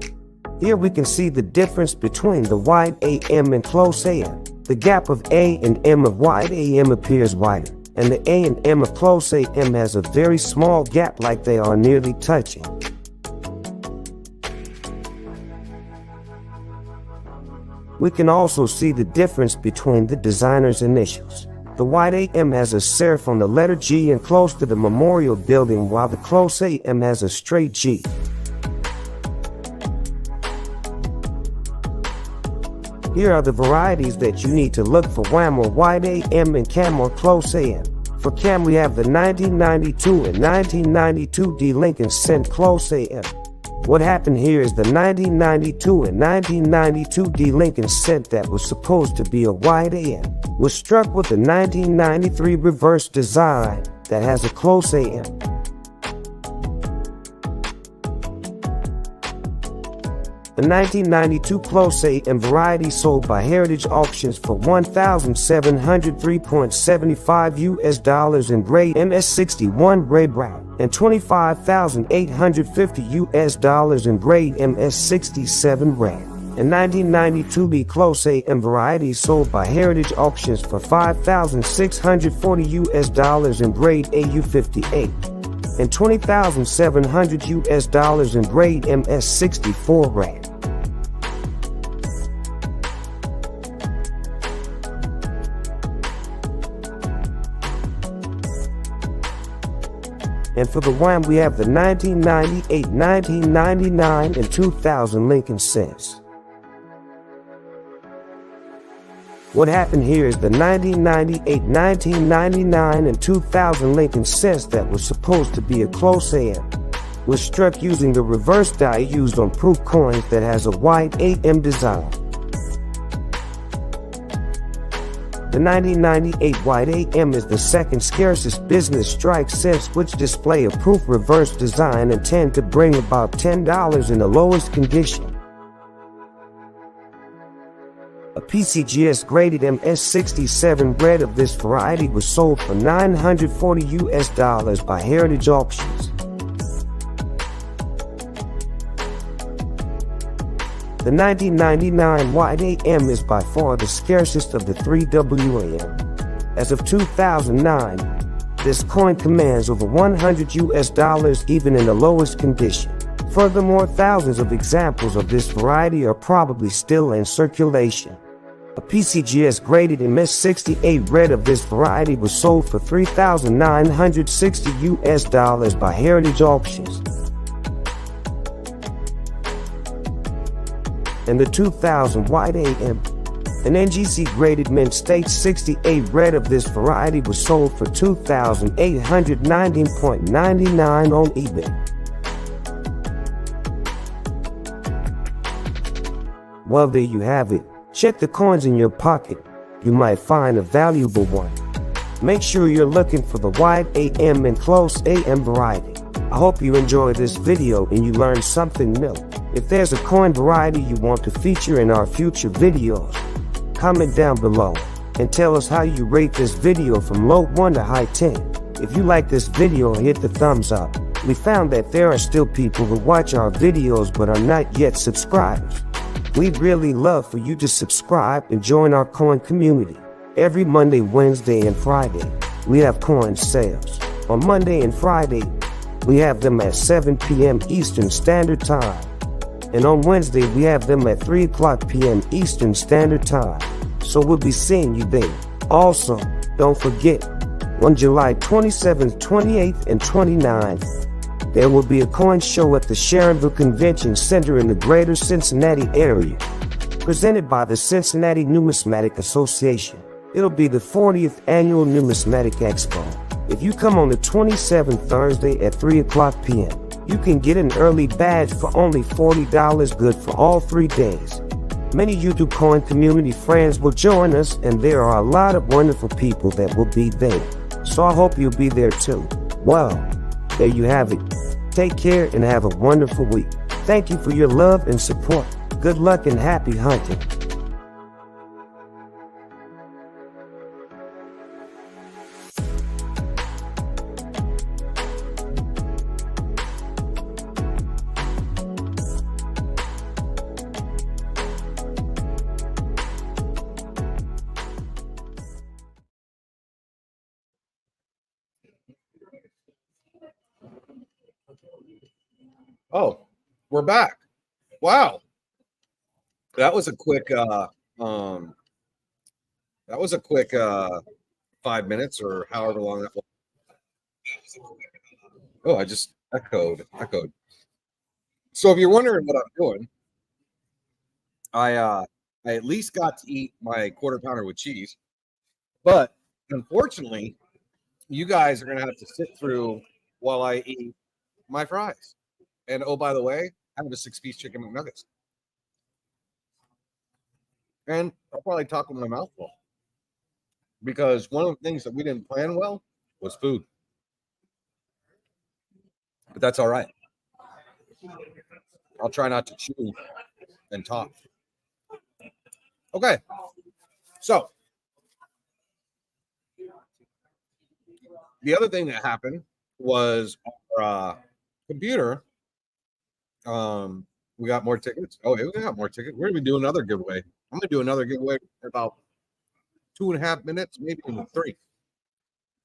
Here we can see the difference between the wide AM and close AM. The gap of A and M of wide AM appears wider, and the A and M of close AM has a very small gap, like they are nearly touching. We can also see the difference between the designer's initials. The wide AM has a serif on the letter G and close to the memorial building, while the close AM has a straight G. Here are the varieties that you need to look for: Weimar wide AM and Camel close AM. For Cam, we have the 1992 and 1992D Lincoln cent close AM. What happened here is the 1992 and 1992D Lincoln cent that was supposed to be a wide AM was struck with the 1993 reverse design that has a close AM. The 1992 close AM variety sold by Heritage Auctions for $1,703.75 in grade MS61 gray brown and $25,850 in grade MS67 red. And 1992B close AM variety sold by Heritage Auctions for $5,640 in grade AU58 and $20,700 in grade MS64 red. And for the wine, we have the 1998, 1999, and 2000 Lincoln cents. What happened here is the 1998, 1999, and 2000 Lincoln cents that was supposed to be a close AM was struck using the reverse die used on proof coins that has a wide AM design. The 1998 wide AM is the second scarcest business strike cents, which display a proof reverse design and tend to bring about $10 in the lowest condition. A PCGS graded MS67 bread of this variety was sold for $940 by Heritage Auctions. The 1999 wide AM is by far the scarcest of the three WAM. As of 2009, this coin commands over $100 even in the lowest condition. Furthermore, thousands of examples of this variety are probably still in circulation. A PCGS graded MS68 red of this variety was sold for $3,960 by Heritage Auctions. And the 2000 wide AM, an NGC graded mint state 68 red of this variety was sold for $2,819.99 on eBay. Well, there you have it. Check the coins in your pocket. You might find a valuable one. Make sure you're looking for the wide AM and close AM variety. I hope you enjoyed this video and you learned something new. If there's a coin variety you want to feature in our future videos, comment down below and tell us how you rate this video from low 1 to high 10. If you like this video, hit the thumbs up. We found that there are still people who watch our videos but are not yet subscribers. We'd really love for you to subscribe and join our coin community. Every Monday, Wednesday, and Friday, we have coin sales. On Monday and Friday, we have them at 7 p.m. Eastern Standard Time. And on Wednesday, we have them at 3 o'clock p.m. Eastern Standard Time. So we'll be seeing you there. Also, don't forget, on July 27th, 28th, and 29th, there will be a coin show at the Sharonville Convention Center in the greater Cincinnati area, presented by the Cincinnati Numismatic Association. It'll be the 40th annual Numismatic Expo. If you come on the 27th Thursday at 3 o'clock p.m., you can get an early badge for only $40, good for all 3 days. Many YouTube coin community friends will join us, and there are a lot of wonderful people that will be there. So I hope you'll be there too. Well, there you have it. Take care and have a wonderful week. Thank you for your love and support. Good luck and happy hunting. Oh, we're back. Wow. That was a quick 5 minutes or however long that was. Oh, I just echoed. So if you're wondering what I'm doing, I at least got to eat my quarter pounder with cheese, but unfortunately, you guys are gonna have to sit through while I eat my fries. And oh, by the way, I have a 6-piece chicken McNuggets. And I'll probably talk with my mouth full. Because one of the things that we didn't plan well was food. But that's all right. I'll try not to chew and talk. Okay. So the other thing that happened was our computer. We got more tickets. Oh, yeah, we got more tickets. We're gonna be doing another giveaway. I'm gonna do another giveaway in about 2.5 minutes, maybe even 3.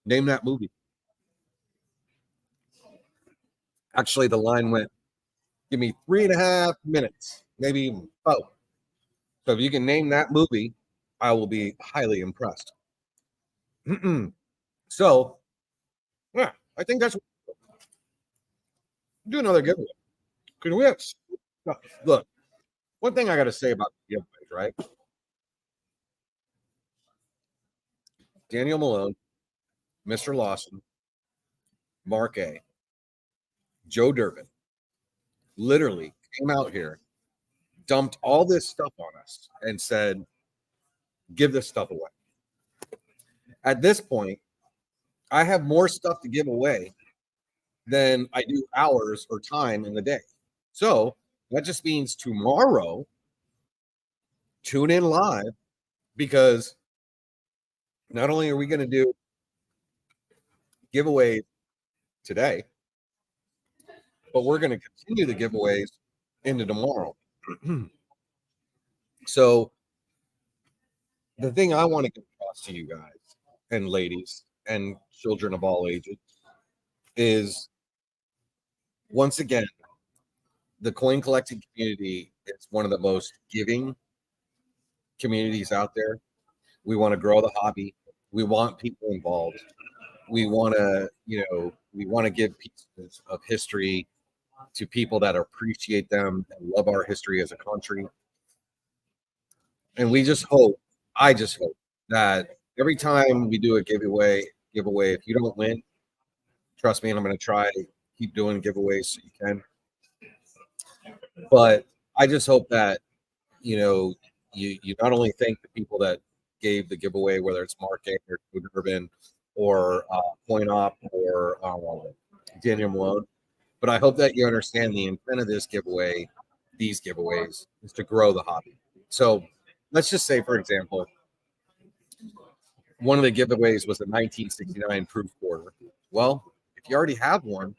Name that movie. Actually, the line went, give me 3.5 minutes, maybe even 4. So if you can name that movie, I will be highly impressed. So, yeah, I think that's do another giveaway. Could we have look? One thing I got to say about the giveaways, right? Daniel Malone, Mr. Lawson, Mark A, Joe Durbin, literally came out here, dumped all this stuff on us, and said, "Give this stuff away." At this point, I have more stuff to give away than I do hours or time in the day. So that just means tomorrow, tune in live, because not only are we going to do giveaways today, but we're going to continue the giveaways into tomorrow. So the thing I want to get across to you guys and ladies and children of all ages is, once again, the coin collecting community is one of the most giving communities out there. We want to grow the hobby. We want people involved. We want to, we want to give pieces of history to people that appreciate them and love our history as a country. And I just hope that every time we do a giveaway, if you don't win, trust me, and I'm going to try to keep doing giveaways so you can. But I just hope that, you not only thank the people that gave the giveaway, whether it's Mark A or Durbin or Coin OPP or Daniel Malone, but I hope that you understand the intent of this giveaway, these giveaways, is to grow the hobby. So let's just say, for example, one of the giveaways was a 1969 proof quarter. Well, if you already have one,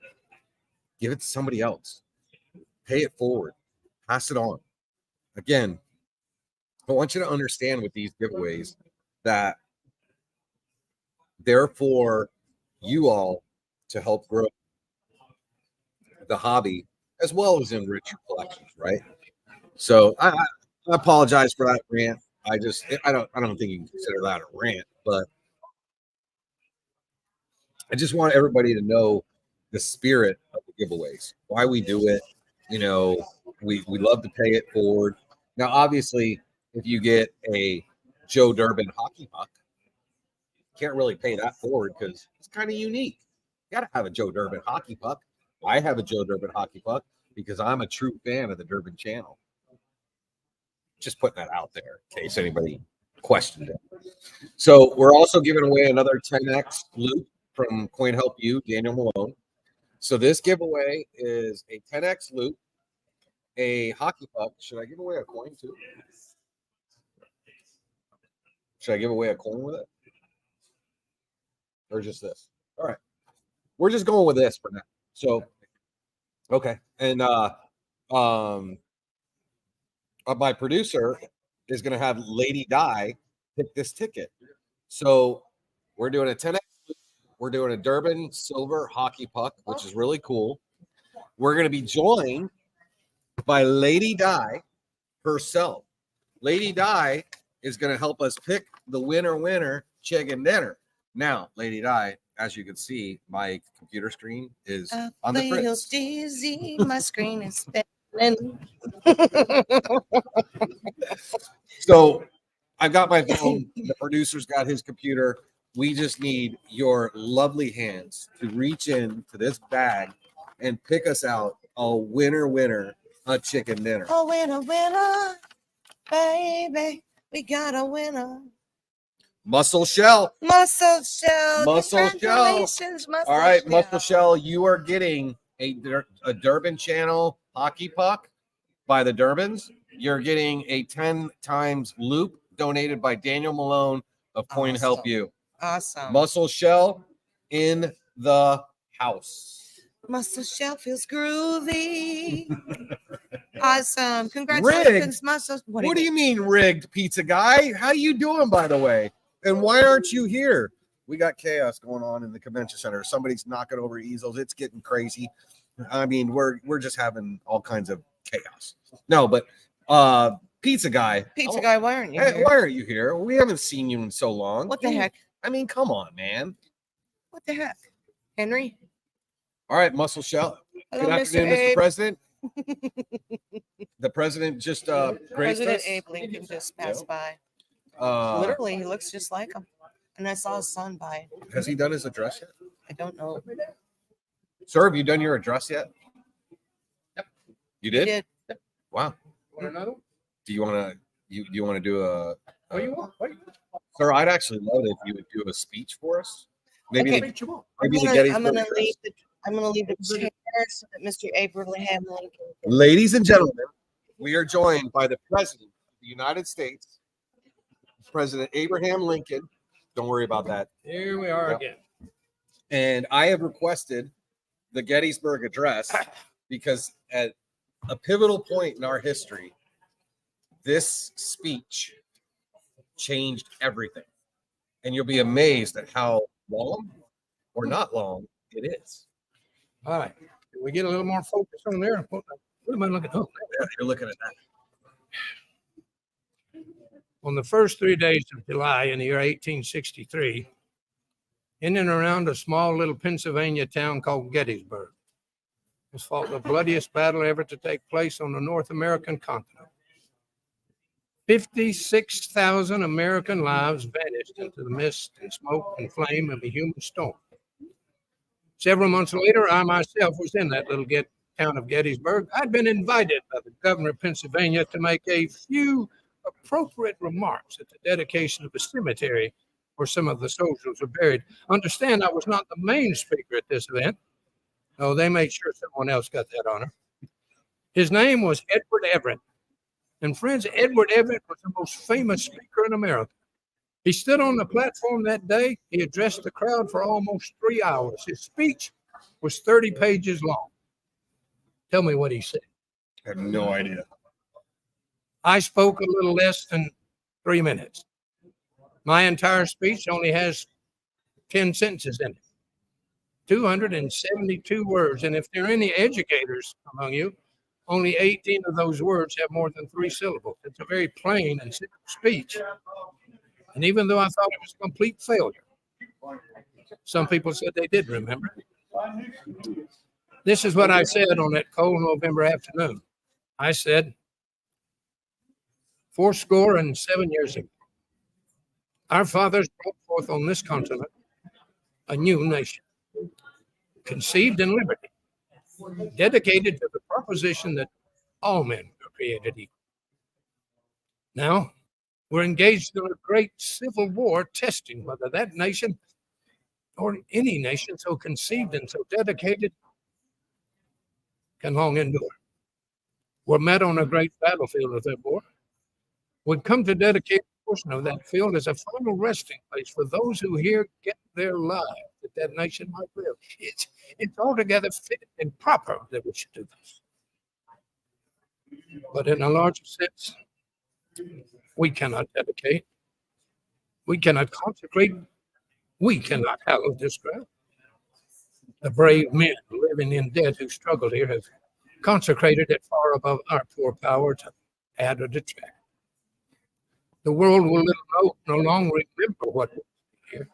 give it to somebody else. Pay it forward. Pass it on. Again, I want you to understand with these giveaways that they're for you all to help grow the hobby as well as enrich your collections, right? So I apologize for that rant. I don't think you can consider that a rant, but I just want everybody to know the spirit of the giveaways, why we do it. We love to pay it forward. Now, obviously, if you get a Joe Durbin hockey puck, you can't really pay that forward because it's kind of unique. You got to have a Joe Durbin hockey puck. I have a Joe Durbin hockey puck because I'm a true fan of the Durbin channel. Just putting that out there in case anybody questioned it. So we're also giving away another 10x loot from Coin Help You, Daniel Malone. So this giveaway is a 10x loot, a hockey puck. Should I give away a coin too? Should I give away a coin with it? Or just this? All right. We're just going with this for now. So, okay. And my producer is going to have Lady Di pick this ticket. So we're doing a 10x. We're doing a Durbin silver hockey puck, which is really cool. we're going to be joined by Lady Di herself. Lady Di is going to help us pick the winner chicken dinner. Now, Lady Di, as you can see, my computer screen is on the fritz. Dizzy, my screen is spinning. So I've got my phone. The producer's got his computer. We just need your lovely hands to reach into this bag and pick us out a winner, a chicken dinner. Oh, winner, baby. We got a winner. Mussel shell. Mussel shell. Mussel shell. Congratulations, mussel All right, shell. Mussel shell, you are getting a Durban Channel hockey puck by the Durbans. You're getting a 10 times loop donated by Daniel Malone of Coin Help You. Awesome. Mussel shell in the house. Mussel shell feels groovy. Awesome. Congratulations, Mussel. What do you mean rigged, pizza guy? How you doing, by the way? And why aren't you here? We got chaos going on in the convention center. Somebody's knocking over easels. It's getting crazy. I mean, we're just having all kinds of chaos. No, but pizza guy. Pizza guy, why aren't you Hey, here? why aren't you here? We haven't seen you in so long. What the heck? I mean, come on, man. What the heck? Henry? All right, Mussel Shell. Hello, Good Mr. afternoon, Mr. Abe. President. The president just graced President us. Abe Lincoln just passed by. Uh, Literally, he looks just like him. And I saw his son by. has he done his address yet? I don't know. Sir, have you done your address yet? Yep. You He did? did. Wow. Want another? Do you want to you want to do a What do you want? Sir, I'd actually love it if you would do a speech for us. Maybe Okay. the, I'm maybe the gonna Gettysburg leave address. I'm gonna leave the chair so that Mr. Abraham Lincoln. Ladies and gentlemen, we are joined by the President of the United States, President Abraham Lincoln. Don't worry about that. Here we are Yep. again. And I have requested the Gettysburg Address because at a pivotal point in our history, this speech changed everything. And you'll be amazed at how long or not long it is. All right. Can we get a little more focus on there? What am I looking at? Oh, Yeah, you're looking at that. on the first 3 days of July in the year 1863, in and around a small little Pennsylvania town called Gettysburg, was fought the bloodiest battle ever to take place on the North American continent. 56,000 American lives vanished into the mist and smoke and flame of a human storm. Several months later, I myself was in that little town of Gettysburg. I'd been invited by the governor of Pennsylvania to make a few appropriate remarks at the dedication of a cemetery where some of the soldiers were buried. Understand, I was not the main speaker at this event. No, they made sure someone else got that honor. His name was Edward Everett. And friends, Edward Everett was the most famous speaker in America. He stood on the platform that day. He addressed the crowd for almost 3 hours. His speech was 30 pages long. Tell me what he said. I have no idea. I spoke a little less than 3 minutes. My entire speech only has 10 sentences in it, 272 words. And if there are any educators among you, only 18 of those words have more than 3 syllables. It's a very plain and simple speech. And even though I thought it was a complete failure, some people said they did remember it. This is what I said on that cold November afternoon. I said, 77 years ago, our fathers brought forth on this continent a new nation, conceived in liberty, dedicated to the proposition that all men are created equal. Now, we're engaged in a great civil war testing whether that nation or any nation so conceived and so dedicated can long endure. We're met on a great battlefield of that war. We've come to dedicate a portion of that field as a final resting place for those who here get their lives that that nation might live. It's altogether fit and proper that we should do this. But in a larger sense, we cannot dedicate, we cannot consecrate, we cannot hallow this ground. The brave men living in debt who struggled here have consecrated it far above our poor power to add or detract. The world will no longer remember what was here,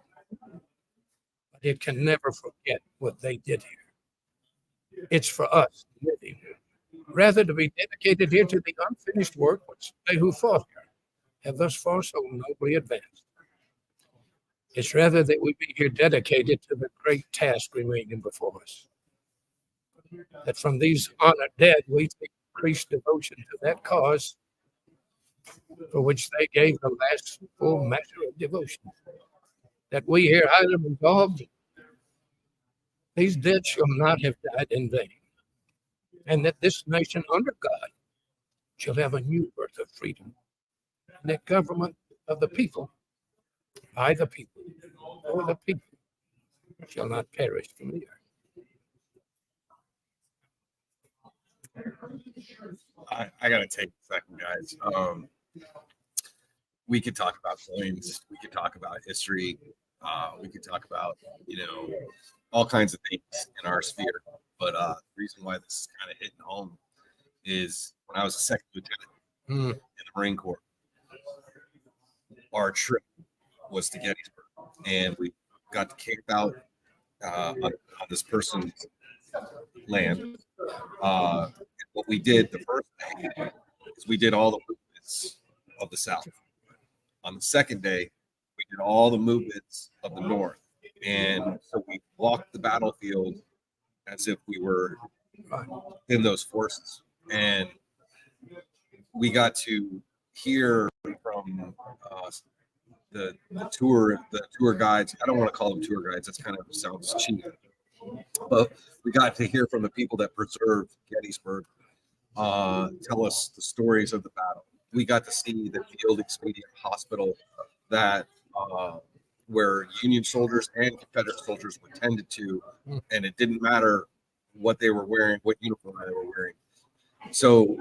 but it can never forget what they did here. It's for us living here, rather to be dedicated here to the unfinished work which they who fought here have thus far so nobly advanced. It's rather that we be here dedicated to the great task remaining before us. That from these honored dead we take increased devotion to that cause for which they gave the last full measure of devotion. That we here highly resolved, these dead shall not have died in vain, and that this nation under God shall have a new birth of freedom, and that government of the people, by the people, for the people, shall not perish from the earth. I gotta take a second, guys. We could talk about coins. We could talk about history. We could talk about, all kinds of things in our sphere. But the reason why this is kind of hitting home is when I was a second lieutenant in the Marine Corps, our trip was to Gettysburg, and we got to camp out on this person's land. What we did the first day is we did all the movements of the South. On the second day, we did all the movements of the North. And so we walked the battlefield as if we were in those forces. And we got to hear from the tour guides. I don't want to call them tour guides. That's kind of sounds cheap. But we got to hear from the people that preserved Gettysburg tell us the stories of the battle. We got to see the field expedient hospital that where Union soldiers and Confederate soldiers were tended to, and it didn't matter what they were wearing, what uniform they were wearing. So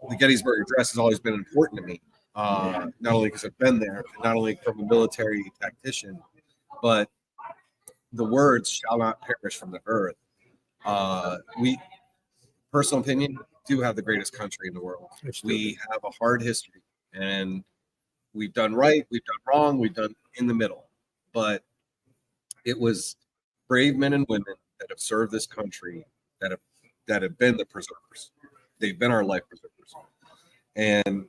the Gettysburg Address has always been important to me, not only because I've been there, not only from a military tactician, but the words shall not perish from the earth. We, personal opinion, do have the greatest country in the world. We have a hard history, and we've done right, we've done wrong, we've done in the middle. But it was brave men and women that have served this country that have been the preservers. They've been our life preservers. And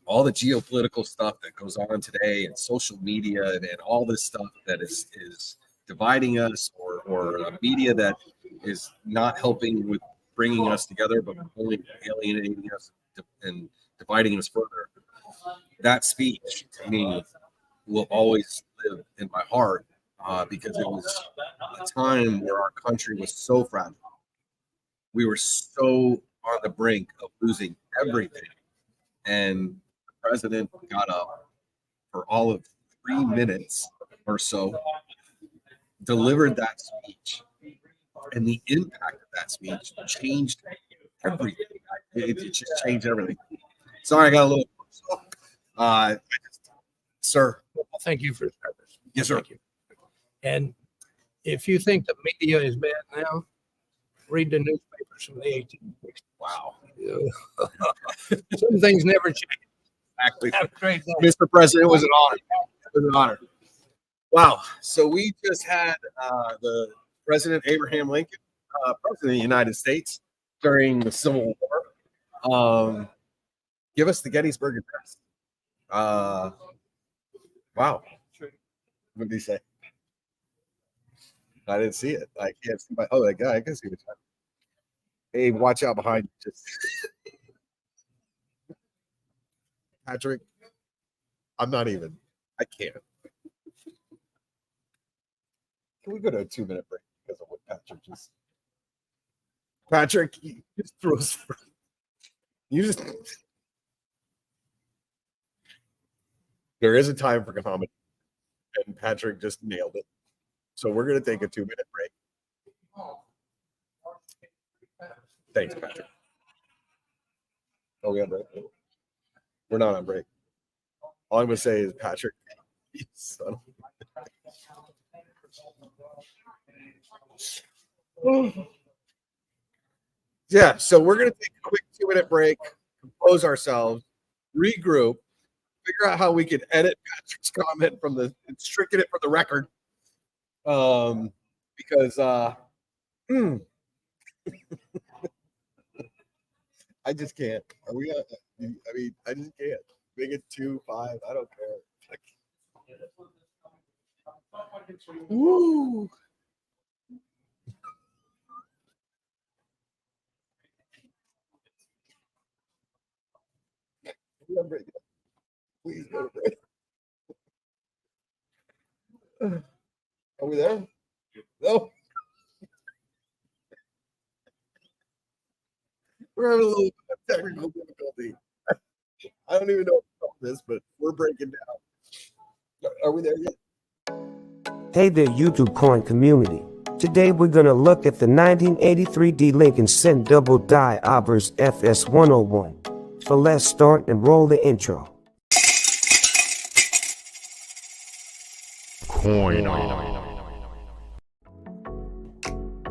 all the geopolitical stuff that goes on today and social media and all this stuff that is dividing us, or a media that is not helping with bringing us together, but only alienating us and dividing us further. That speech, to me, will always live in my heart because it was a time where our country was so fragile. We were so on the brink of losing everything. And the president got up for all of 3 minutes or so, delivered that speech, and the impact of that speech changed everything. It just changed everything. Sorry, I got a little. Sir. Thank you for your service. Yes, sir. Thank you. And if you think the media is bad now, read the newspapers from the 1860s. Wow. Some things never change. Exactly. Have a great day. Mr. President, it was an honor. It was an honor. Wow. So we just had the President Abraham Lincoln, President of the United States during the Civil War. Give us the Gettysburg Address. Wow. What did he say? I didn't see it. I can't see my. Oh, that guy. I can see the time. Hey, watch out behind you. Just Patrick. I'm not even. I can't. Can we go to a 2-minute break because of what Patrick just? Patrick, you just threw us. You just. There is a time for comedy, and Patrick just nailed it. So we're going to take a 2-minute break. Thanks, Patrick. Oh, we on break? We're not on break. All I'm going to say is, Patrick, you son of a- Yeah, so we're gonna take a quick 2-minute break, compose ourselves, regroup, figure out how we can edit Patrick's comment from the stricken it from the record. Because I just can't. Are we? I mean, I just can't. Make it 2-5. I don't care. Woo. Please go to break. Are we there? No. We're having a little technical difficulty. I don't even know about this, but we're breaking down. Are we there yet? Hey there, YouTube coin community. Today we're gonna look at the 1983 D Lincoln Cent Double Die Obverse FS101. So let's start and roll the intro. Coin OPP.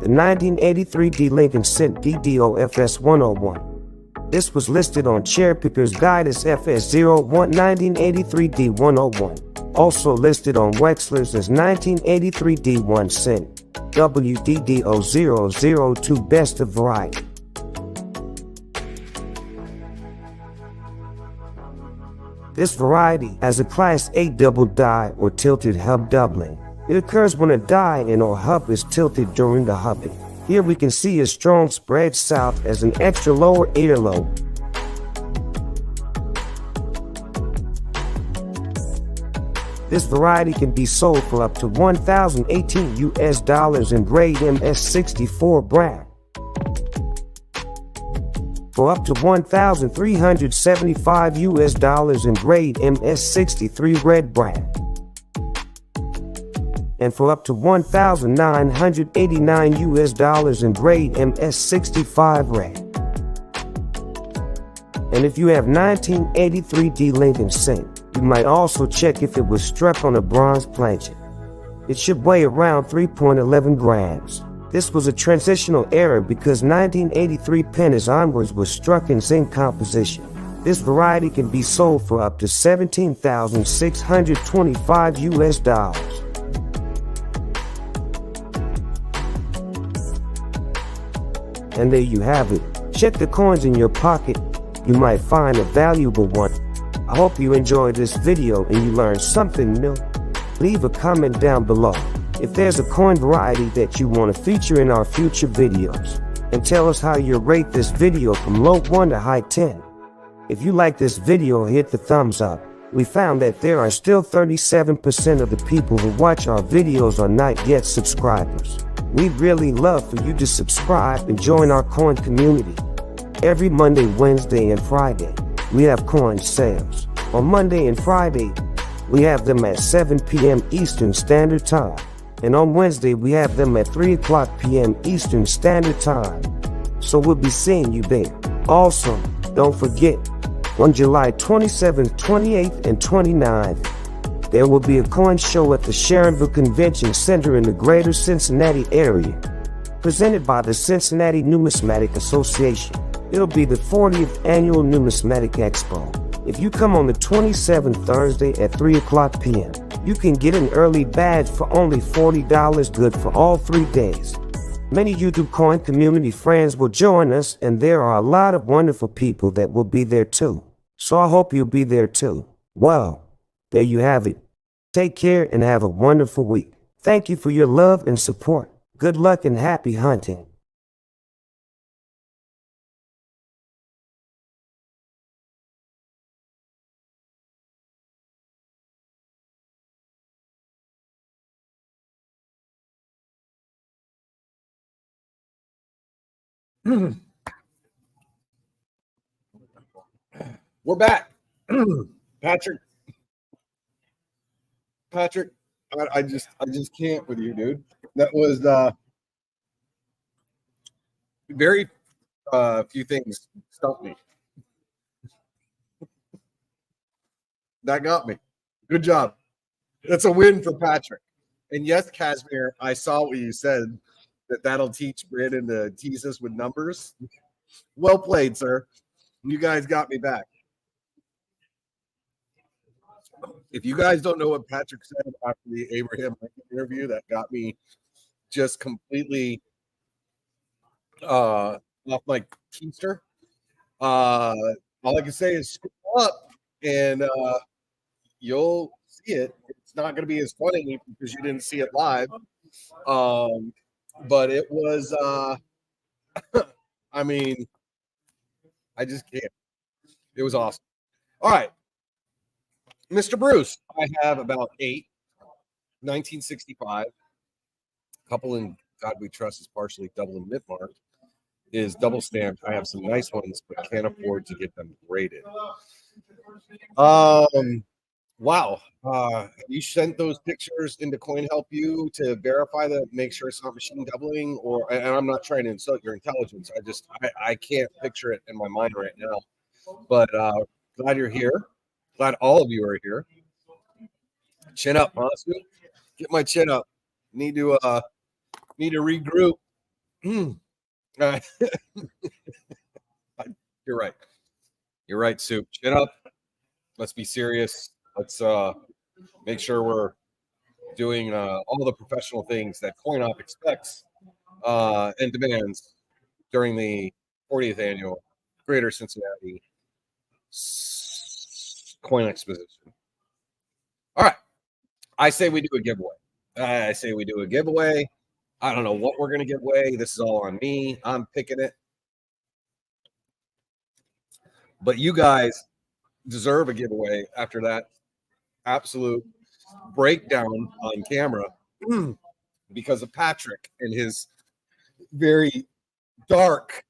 The 1983 D Lincoln Cent DDO FS101. This was listed on Cherry Picker's Guide as FS01 1983 D101. Also listed on Wexler's as 1983 D1 Cent WDDO002 Best of Variety. This variety has a Class A double die or tilted hub doubling. It occurs when a die and or hub is tilted during the hubbing. Here we can see a strong spread south as an extra lower earlobe. This variety can be sold for up to $1,018 US in grade MS64 brown, for up to $1,375 US in grade MS63 red brown, and for up to $1,989 US in grade MS65 red. And if you have 1983 D Lincoln Cent, you might also check if it was struck on a bronze planchet. It should weigh around 3.11 grams. This was a transitional error because 1983 pennies onwards was struck in zinc composition. This variety can be sold for up to $17,625 US. And there you have it. Check the coins in your pocket. You might find a valuable one. I hope you enjoyed this video and you learned something new. Leave a comment down below if there's a coin variety that you want to feature in our future videos. And tell us how you rate this video from low 1 to high 10. If you like this video, hit the thumbs up. We found that there are still 37% of the people who watch our videos are not yet subscribers. We'd really love for you to subscribe and join our coin community. Every Monday, Wednesday, and Friday, we have coin sales. On Monday and Friday, we have them at 7 p.m. Eastern Standard Time. And on Wednesday, we have them at 3 o'clock p.m. Eastern Standard Time. So we'll be seeing you there. Also, don't forget, on July 27th, 28th, and 29th, there will be a coin show at the Sharonville Convention Center in the greater Cincinnati area, presented by the Cincinnati Numismatic Association. It'll be the 40th Annual Numismatic Expo. If you come on the 27th Thursday at 3 o'clock p.m., you can get an early badge for only $40 good for all 3 days. Many YouTube coin community friends will join us, and there are a lot of wonderful people that will be there too. So I hope you'll be there too. Well, there you have it. Take care and have a wonderful week. Thank you for your love and support. Good luck and happy hunting. We're back. Patrick, I just can't with you, dude. That was very few things stumped me. That got me. Good job. That's a win for Patrick. And yes, Casimir, I saw what you said that'll teach Brandon to tease us with numbers. Well played, sir. You guys got me back. If you guys don't know what Patrick said after the Abraham Lincoln interview, that got me just completely off my keister. All I can say is scroll up and you'll see it. It's not going to be as funny because you didn't see it live. But it was, I mean, I just can't. It was awesome. All right. Mr. Bruce, I have about 1965. Couple in God We Trust is partially double and mint marked. Is double stamped. I have some nice ones, but can't afford to get them graded. Wow. You sent those pictures into Coin Help You to verify that, make sure it's not machine doubling, or, and I'm not trying to insult your intelligence. I can't picture it in my mind right now. But glad you're here. Glad all of you are here. Chin up, huh? Get my chin up. Need to regroup. You're right. You're right, Soup. Chin up. Let's be serious. Let's make sure we're doing all the professional things that Coin OPP expects and demands during the 40th annual Greater Cincinnati Coin Exposition. All right. I say we do a giveaway. I don't know what we're going to give away. This is all on me. I'm picking it. But you guys deserve a giveaway after that absolute breakdown on camera because of Patrick and his very dark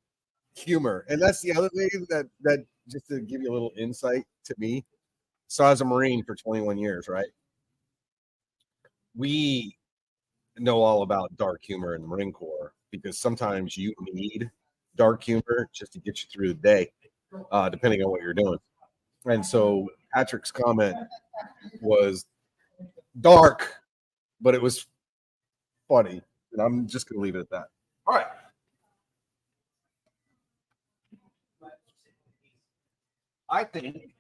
humor. And that's the other thing that just to give you a little insight to me. So I was a Marine for 21 years, right? We know all about dark humor in the Marine Corps because sometimes you need dark humor just to get you through the day, depending on what you're doing. And so Patrick's comment was dark, but it was funny. And I'm just going to leave it at that. All right. I think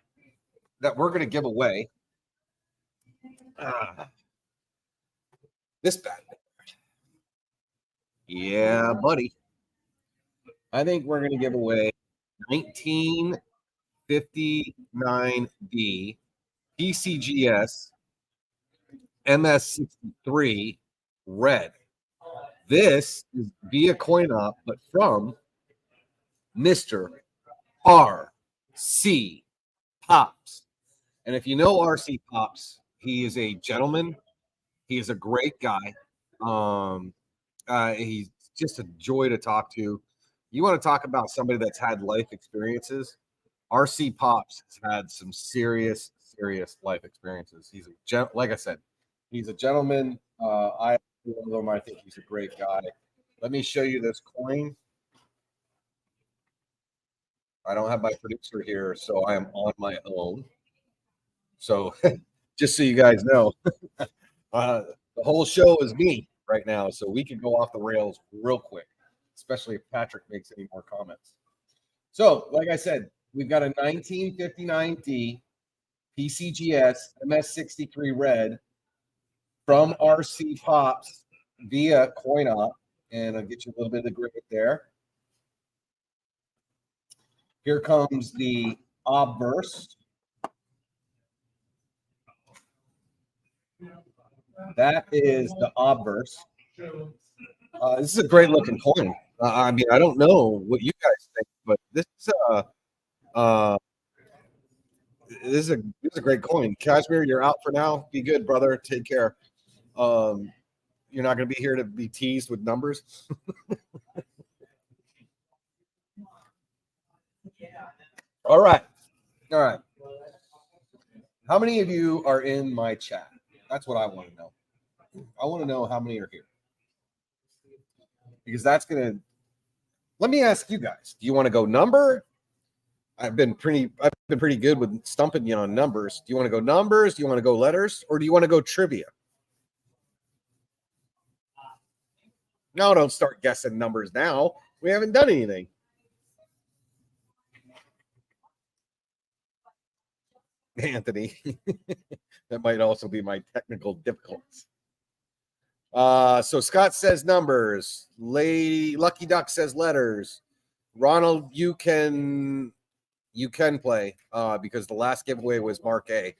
that we're going to give away this bad. Yeah, buddy. I think we're going to give away 1959D PCGS MS63 red. This is via Coin OPP, but from Mr. R.C. Pops. And if you know R.C. Pops, he is a gentleman. He is a great guy. He's just a joy to talk to. You want to talk about somebody that's had life experiences? R.C. Pops has had some serious life experiences. He's like I said, he's a gentleman. I love him. I think he's a great guy. Let me show you this coin. I don't have my producer here, so I am on my own. So just so you guys know, the whole show is me right now, so we can go off the rails real quick, especially if Patrick makes any more comments. So, like I said, we've got a 1959D PCGS MS63 red from RC Pops via Coin OPP, and I'll get you a little bit of the grade there. Here comes the obverse. That is the obverse. This is a great looking coin. I mean, I don't know what you guys think, but this is a great coin. Kashmir, you're out for now. Be good, brother. Take care. You're not going to be here to be teased with numbers. All right. How many of you are in my chat? That's what I want to know. I want to know how many are here. Because that's going to, let me ask you guys, do you want to go number? I've been pretty good with stumping you on numbers. Do you want to go numbers? Do you want to go letters? Or do you want to go trivia? No, don't start guessing numbers now. We haven't done anything. Anthony. That might also be my technical difficulties. So Scott says numbers. Lady Lucky Duck says letters. Ronald, you can play because the last giveaway was Mark A.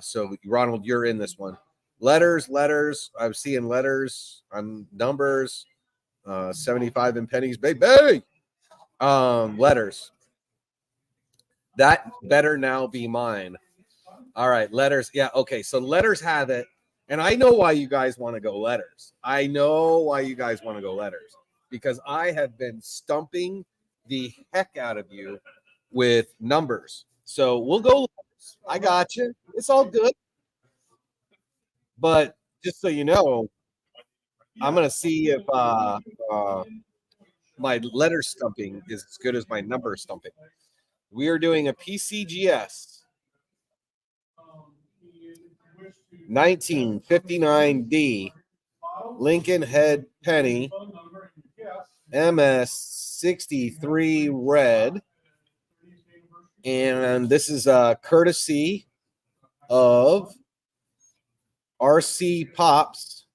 So Ronald, you're in this one. Letters. I'm seeing letters. I'm numbers. 75 and pennies, baby. Letters. That better now be mine. All right, letters. Yeah, okay. So letters have it. And I know why you guys want to go letters. Because I have been stumping the heck out of you with numbers. So we'll go letters. I got you. It's all good. But just so you know, I'm going to see if my letter stumping is as good as my number stumping. We are doing a PCGS 1959D Lincoln Head Penny MS 63 red. And this is courtesy of RC Pops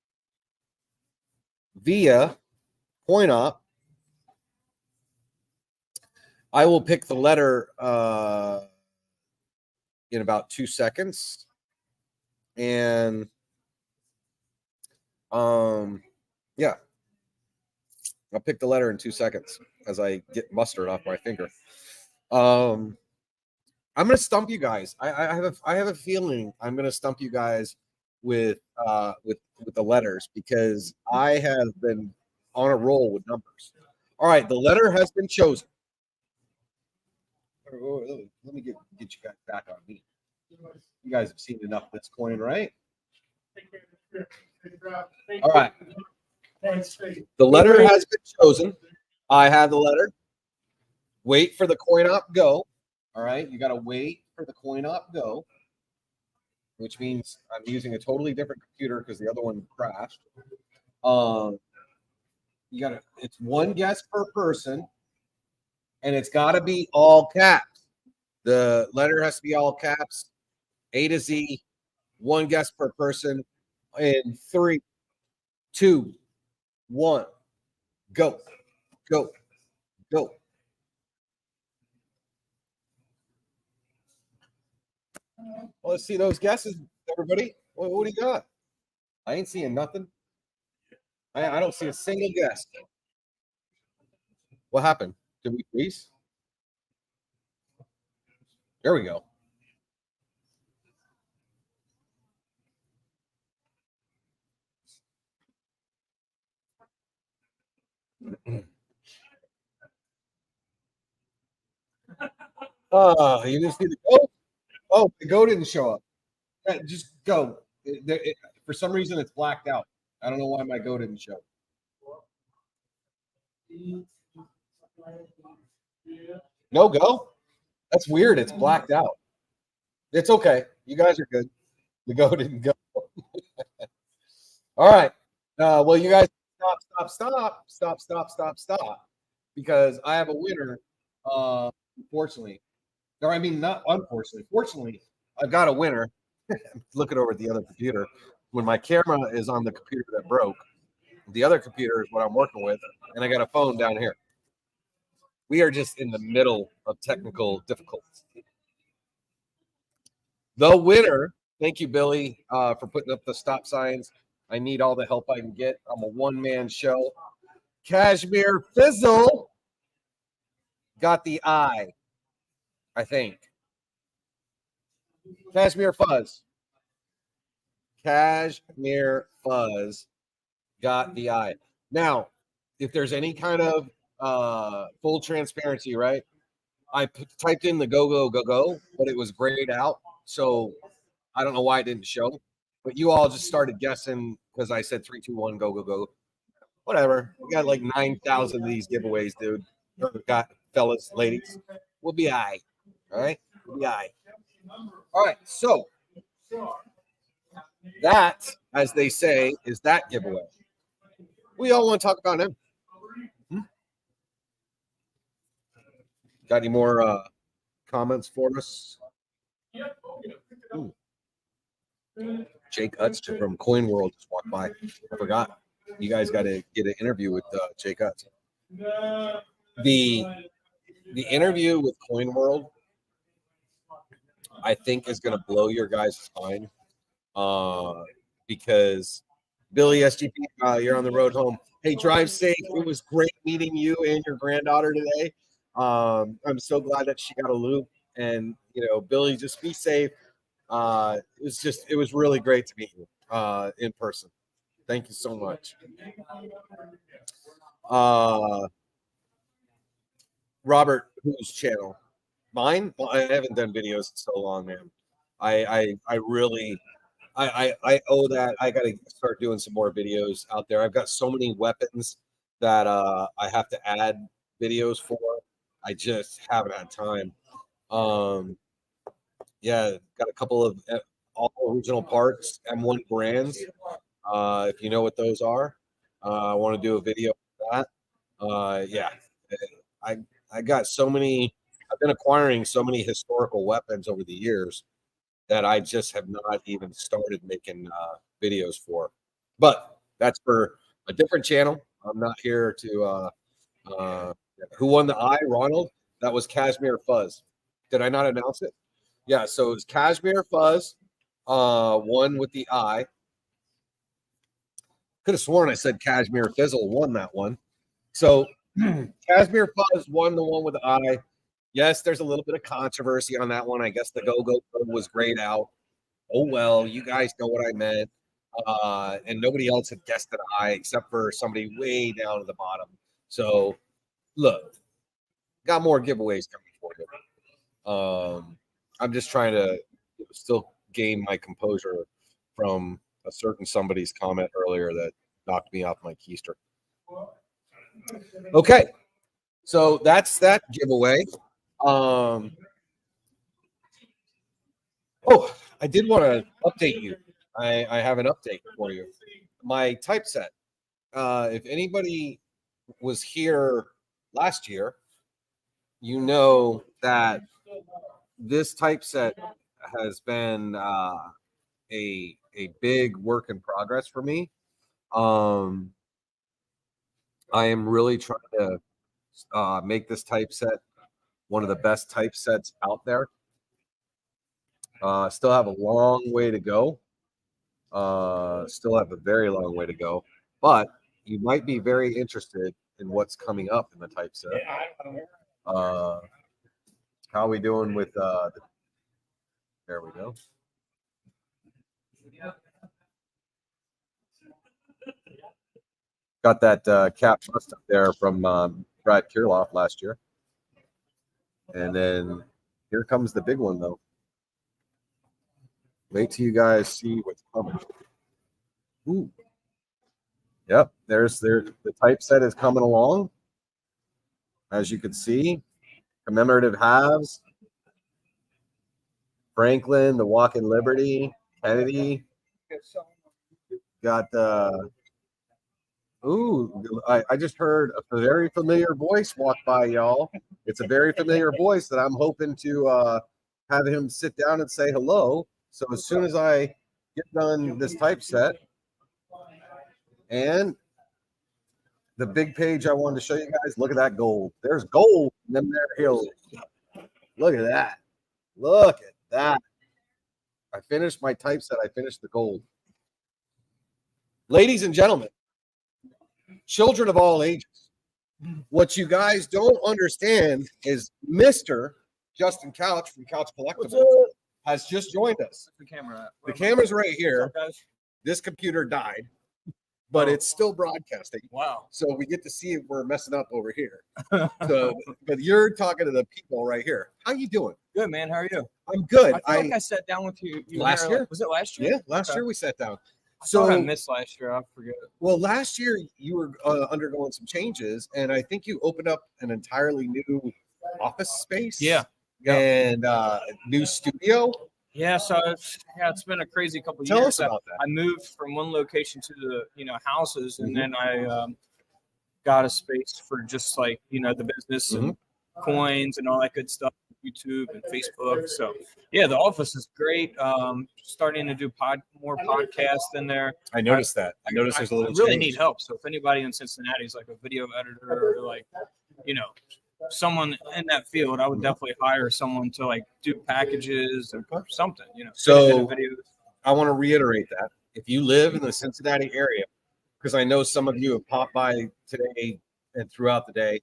via Coin OPP. I will pick the letter in about 2 seconds. And yeah, I'll pick the letter in 2 seconds as I get mustard off my finger. I'm gonna stump you guys. I have a feeling I'm gonna stump you guys with the letters because I have been on a roll with numbers. All right, the letter has been chosen. Let me get you guys back on me. You guys have seen enough of this coin, right? All right. The letter has been chosen. I have the letter. Wait for the Coin OPP go. All right. You got to wait for the Coin OPP go, which means I'm using a totally different computer because the other one crashed. It's one guess per person, and it's got to be all caps. The letter has to be all caps, A to Z, one guess per person, in 3, 2, 1, go. Well, let's see those guesses, everybody. What do you got? I ain't seeing nothing. I don't see a single guess. What happened? Did we freeze? There we go. You just need to go. Oh, the go didn't show up. Yeah, just go. For some reason, it's blacked out. I don't know why my go didn't show. No go? That's weird. It's blacked out. It's okay. You guys are good. The go didn't go. All right. Well, you guys stop. Because I have a winner. Unfortunately. Or I mean, not unfortunately. Fortunately, I've got a winner. Looking over at the other computer. When my camera is on the computer that broke, the other computer is what I'm working with, and I got a phone down here. We are just in the middle of technical difficulties. The winner, thank you, Billy, for putting up the stop signs. I need all the help I can get. I'm a one-man show. Cashmere Fizzle got the I think. Cashmere Fuzz got the I. Now, if there's any kind of full transparency, right? I typed in the go, but it was grayed out. So I don't know why it didn't show. But you all just started guessing because I said 3, 2, 1, go. Whatever. We got like 9,000 of these giveaways, dude. Got fellas, ladies. We'll be all right. All right? We'll be all right. All right. So that, as they say, is that giveaway. We all want to talk about him. Got any more comments for us? Ooh. Jake Utz from Coin World just walked by. I forgot. You guys got to get an interview with Jake Utz. The interview with Coin World, I think, is going to blow your guys' mind because Billy SGP, you're on the road home. Hey, drive safe. It was great meeting you and your granddaughter today. I'm so glad that she got a loop. And, Billy, just be safe. It was really great to meet you in person. Thank you so much. Robert, whose channel? Mine? Well, I haven't done videos in so long, man. I really owe that. I got to start doing some more videos out there. I've got so many weapons that I have to add videos for. I just haven't had time. Yeah, got a couple of all original parts, M1 brands. If you know what those are, I want to do a video of that. Yeah, I got so many. I've been acquiring so many historical weapons over the years that I just have not even started making videos for. But that's for a different channel. I'm not here to. Who won the eye? Ronald. That was Cashmere Fuzz. Did I not announce it? Yeah. So it's Cashmere Fuzz. Won with the eye. Could have sworn I said Cashmere Fizzle won that one. So Cashmere Fuzz won the one with the eye. Yes, there's a little bit of controversy on that one. I guess the go-go was grayed out. Oh, well, you guys know what I meant. And nobody else had guessed an eye except for somebody way down at the bottom. So, look, got more giveaways coming for you. I'm just trying to still gain my composure from a certain somebody's comment earlier that knocked me off my keister. Okay, so that's that giveaway. Oh, I did want to update you. I have an update for you. My typeset. If anybody was here last year, you know that this typeset has been a big work in progress for me. I am really trying to make this typeset one of the best typesets out there. Still have a long way to go. Still have a very long way to go. But you might be very interested in what's coming up in the typeset. How are we doing with there we go. Got that cap bust up there from Brad Kirloff last year. And then here comes the big one, though. Wait till you guys see what's coming. Ooh. Yep, the typeset is coming along. As you can see, commemorative halves. Franklin, the Walk in Liberty, Kennedy. Got the I just heard a very familiar voice walk by, y'all. It's a very familiar voice that I'm hoping to have him sit down and say hello. So as soon as I get done this typeset, and the big page I wanted to show you guys, look at that gold. There's gold in them there hills. Look at that. Look at that. I finished my typeset. I finished the gold. Ladies and gentlemen, children of all ages, what you guys don't understand is Mr. Justin Couch from Couch Collectibles has just joined us. The camera's right here. This computer died, but it's still broadcasting. Wow. So we get to see if we're messing up over here. So, but you're talking to the people right here. How you doing? Good, man. How are you? I'm good. I feel like I sat down with you last year. Was it last year? Yeah, last year we sat down. So I missed last year. I forget. Well, last year you were undergoing some changes, and I think you opened up an entirely new office space. Yeah. And new studio. Yeah, so it's been a crazy couple of Tell years. us about that. I moved from one location to the houses, and Mhm. then I got a space for just like the business and coins and all that good stuff, YouTube and Facebook. So yeah, the office is great. Starting to do more podcasts in there. I noticed that. I noticed there's a little I really change. need help. So if anybody in Cincinnati is like a video editor or like someone in that field, I would definitely hire someone to like do packages or something. So- edit videos. I want to reiterate that if you live in the Cincinnati area, because I know some of you have popped by today and throughout the day,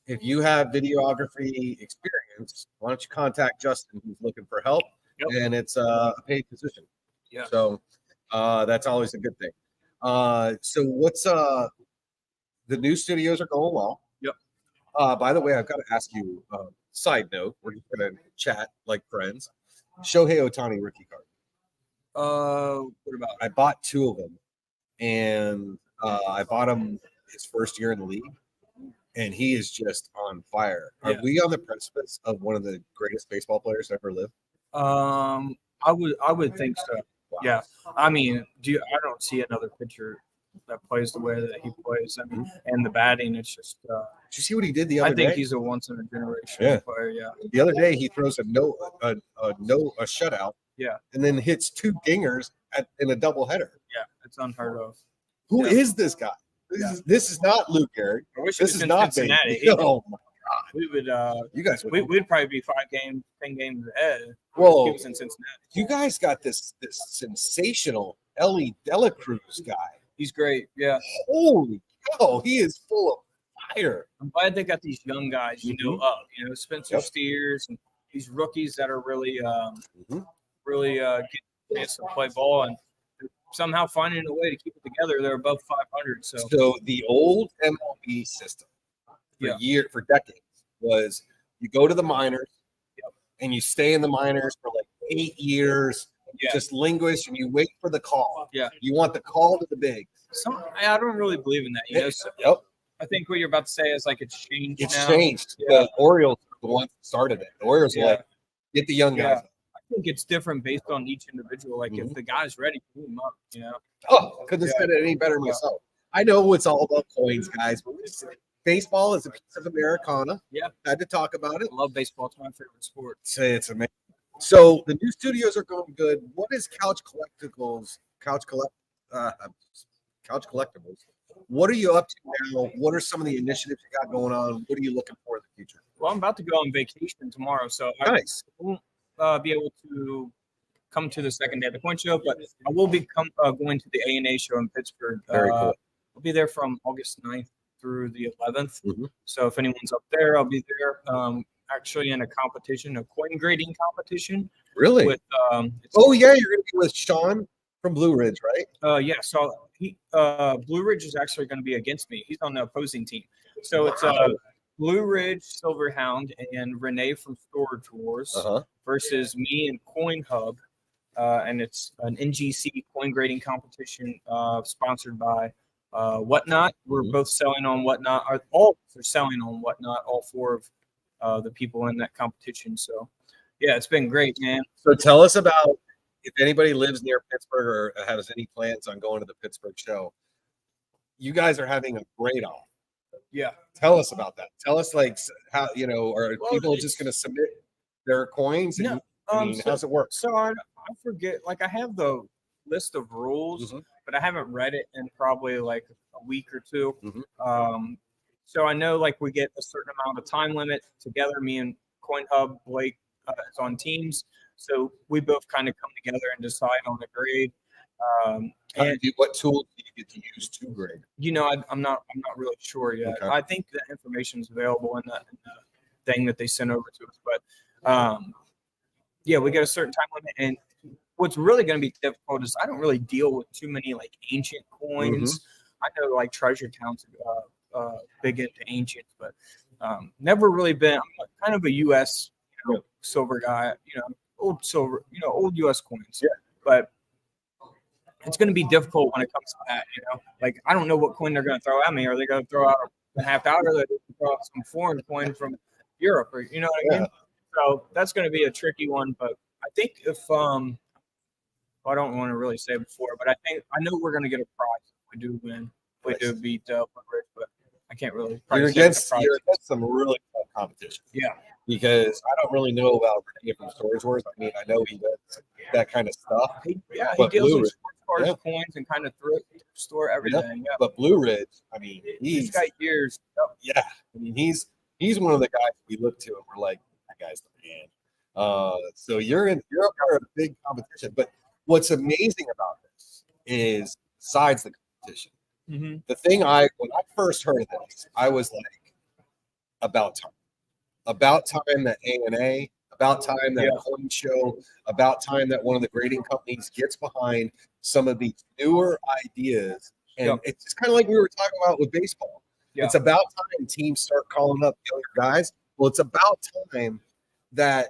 if you have videography experience, why don't you contact Justin, who's looking for help, Yep. and it's a paid position. Yeah. So that's always a good thing. So what's the new studios are going well. Yep. By the way, I've got to ask you. Side note: we're just gonna chat like friends. Shohei Ohtani rookie card. What about? I bought 2 of them, and I bought him his first year in the league, and he is just on fire. Are Yeah. we on the precipice of one of the greatest baseball players to ever live? I would think so. Yeah. I mean, I don't see another pitcher that plays the way that he plays. I mean, and the batting, it's just. Did you see what he did the other I think day? he's a once in a generation Yeah. player. Yeah. The other day, he throws a shutout, Yeah. and then hits 2 dingers in a doubleheader. Yeah. It's unheard of. Who Yeah. is this guy? This is not Luke Gehrig. I wish This it was is in not Cincinnati. Cincinnati. Oh, We would. you guys would. We'd probably be 10 games ahead. If Whoa. he was in Cincinnati. You guys got this sensational Ellie Dela Cruz guy. He's great. Yeah. Holy cow, he is full of fire. I'm glad they got these young guys, up. Spencer Yep. Steers and these rookies that are really, Mhm. really getting a chance to play ball and somehow finding a way to keep it together. They're above 500. So So the old MLB system for decades was you go to the minors and you stay in the minors for like 8 years, Yeah. just languish and you wait for the call. Yeah. You want the call to the big. I don't really believe in that. So Yep. I think what you're about to say is like it's changed. It's now. changed. Yeah. The Orioles are the ones that started it. The Orioles are Yeah. like, get the young guys. I think it's different based on each individual. Like Mhm. if the guy's ready, move him up. Oh, couldn't have Yeah. said it any better myself. I know it's all about coins, guys. But baseball is a piece of Americana. Yeah. Had to talk about it. I love baseball. It's my favorite sport. It's amazing. So the new studios are going good. What is Couch Collectibles? Couch Collectibles. What are you up to now? What are some of the initiatives you got going on? What are you looking for in the future? Well, I'm about to go on vacation tomorrow, so Nice. I won't be able to come to the second day of the coin show, but I will be going to the A&A show in Pittsburgh. Very cool. I'll be there from August 9th through the 11th. Mhm. So if anyone's up there, I'll be there. Actually in a competition, a coin grading competition Really? with Oh yeah, you're going to be with Sean from Blue Ridge, right? yeah, so Blue Ridge is actually going to be against me. He's on the opposing team. So it's Blue Ridge, Silverhound, and Renee from Storage Wars versus me and Coin Hub. And it's an NGC coin grading competition sponsored by Whatnot. We're both selling on Whatnot. All are selling on Whatnot, all 4 of the people in that competition. So, yeah, it's been great, man. So tell us about if anybody lives near Pittsburgh or has any plans on going to the Pittsburgh show. You guys are having a great off. Yeah. Tell us about that. Tell us like how are Well, people just going to submit their coins? And, No, I mean, how's it work? So I forget, like I have the list of rules, but I haven't read it in probably like a week or 2. So I know like we get a certain amount of time limit together. Me and Coin Hub, Blake is on teams. So we both kind of come together and decide on the grade. What tools do you get to use to grade? I'm not really sure yet. Okay. I think the information is available in the thing that they sent over to us. But yeah, we get a certain time limit. And what's really going to be difficult is I don't really deal with too many like ancient coins. I know like Treasure Town's big into ancients, but never really been. I'm kind of a U.S. Silver guy. Old silver. Old U.S. coins. Yeah. But it's going to be difficult when it comes to that. Like I don't know what coin they're going to throw at me. Are they going to throw out a half out, or are they going to throw out some foreign coin from Europe, or you know what I mean? So that's going to be a tricky one, but I think if I don't want to really say before, but I know we're gonna get a prize if we do win. If we do beat Blue Ridge, but I can't really. You're say what the against prize you're is. against some really tough competition. Yeah. Because I don't really know about Renee from Storage Wars. I mean, I know he does that kind of stuff. He But deals Blue in Ridge- sports cards, yeah. coins, and kind of thrift store everything. Yeah. But Blue Ridge, I mean, He's he's got years. yeah. I mean, he's one of the guys we look to and we're like, that guy's the man. So you're up there in a big competition. But what's amazing about this is, besides the competition, Mm-hmm. the thing when I first heard of this, I was like, about time that A&A, about time that a coin show, about time that one of the grading companies gets behind some of these newer ideas. And it's just kind of like we were talking about with baseball. Yeah. It's about time teams start calling up younger guys. Well, it's about time that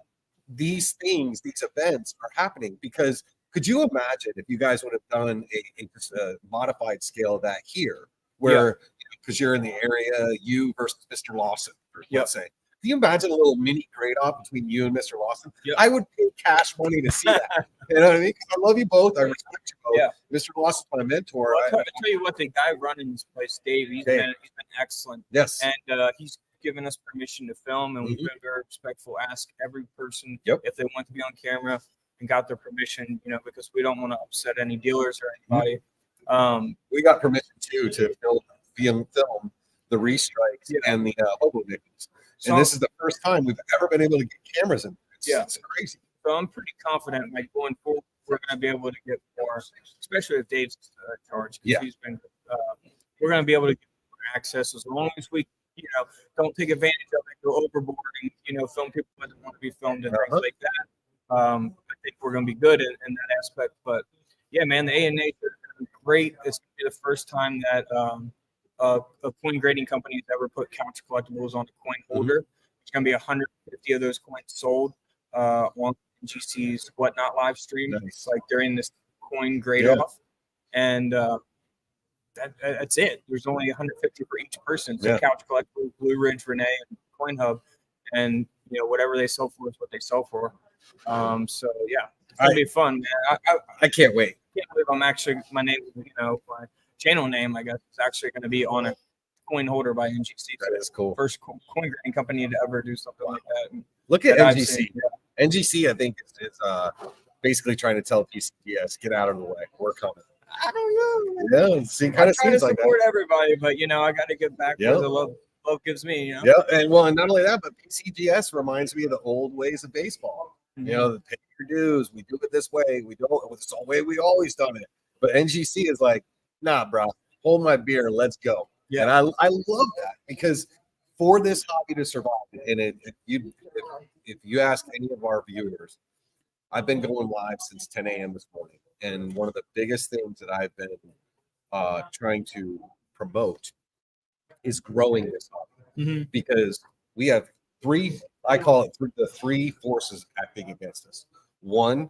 these events are happening, because could you imagine if you guys would have done a modified scale of that here, where because you're in the area, you versus Mr. Lawson, let's say. Can you imagine a little mini grade-off between you and Mr. Lawson? Yep. I would pay cash money to see that. You know what I mean? Because I love you both. I respect you both. Yeah. Mr. Lawson's my mentor. Well, I'll tell you what, the guy running this place, Dave, he's been excellent. Yes. And he's given us permission to film, and we've been very respectful. Ask every person if they want to be on camera, and got their permission, because we don't want to upset any dealers or anybody. We got permission too to film the restrikes and the hobo nickels. And this is the first time we've ever been able to get cameras in. It's crazy. So I'm pretty confident, like going forward, we're going to be able to get more, especially if Dave's in charge. Yeah. He's been. We're going to be able to get more access as long as we, don't take advantage of it, go overboard, and film people that don't want to be filmed and things like that. I think we're going to be good in that aspect. But yeah, man, the A&A is great. It's going to be the first time that a coin grading company has ever put couch collectibles on a coin holder. It's going to be 150 of those coins sold on GC's Whatnot live stream. It's like during this coin grade off, and that's it. There's only 150 for each person. So couch collectibles, Blue Ridge, Renee, and Coin Hub, and whatever they sell for is what they sell for. So yeah, it's gonna be fun, man. I can't wait. Can't believe I'm actually my name, my channel name, I guess, is actually going to be on a coin holder by NGC. That is cool. First coin grading company to ever do something like that. And look at I've NGC. seen, NGC, I think, is basically trying to tell PCGS, get out of the way. We're coming. I don't know. Yeah, see, kind of I try to seems like that. support everybody, but I got to get back Yeah. where the love gives me. Yeah, and not only that, but PCGS reminds me of the old ways of baseball. The pay your dues. We do it this way. We don't. It's the way we always done it. But NGC is like, nah, bro. Hold my beer. Let's go. Yeah. And I love that, because for this hobby to survive, and if you ask any of our viewers, I've been going live since 10 a.m. this morning, and one of the biggest things that I've been trying to promote is growing this hobby, because we have I call it the three forces acting against us. One,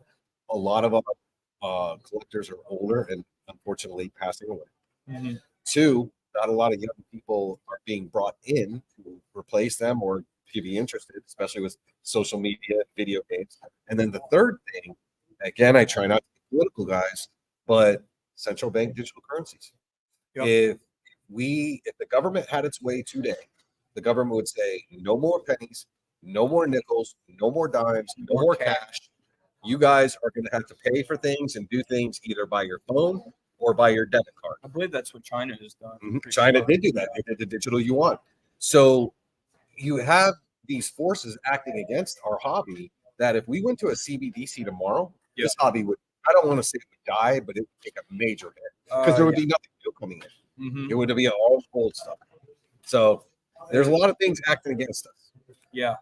a lot of our collectors are older and unfortunately passing away. Two, not a lot of young people are being brought in to replace them or to be interested, especially with social media, video games. And then the third thing, again, I try not to be political, guys, but central bank digital currencies. If the government had its way today, the government would say no more pennies, no more nickels, no more dimes, no more cash. You guys are going to have to pay for things and do things either by your phone or by your debit card. I believe that's what China has done. China did do that. They did the digital yuan. So you have these forces acting against our hobby that if we went to a CBDC tomorrow, this hobby would, I don't want to say it would die, but it would take a major hit because there would be nothing new coming in. It would be all old stuff. So there's a lot of things acting against us. Yeah,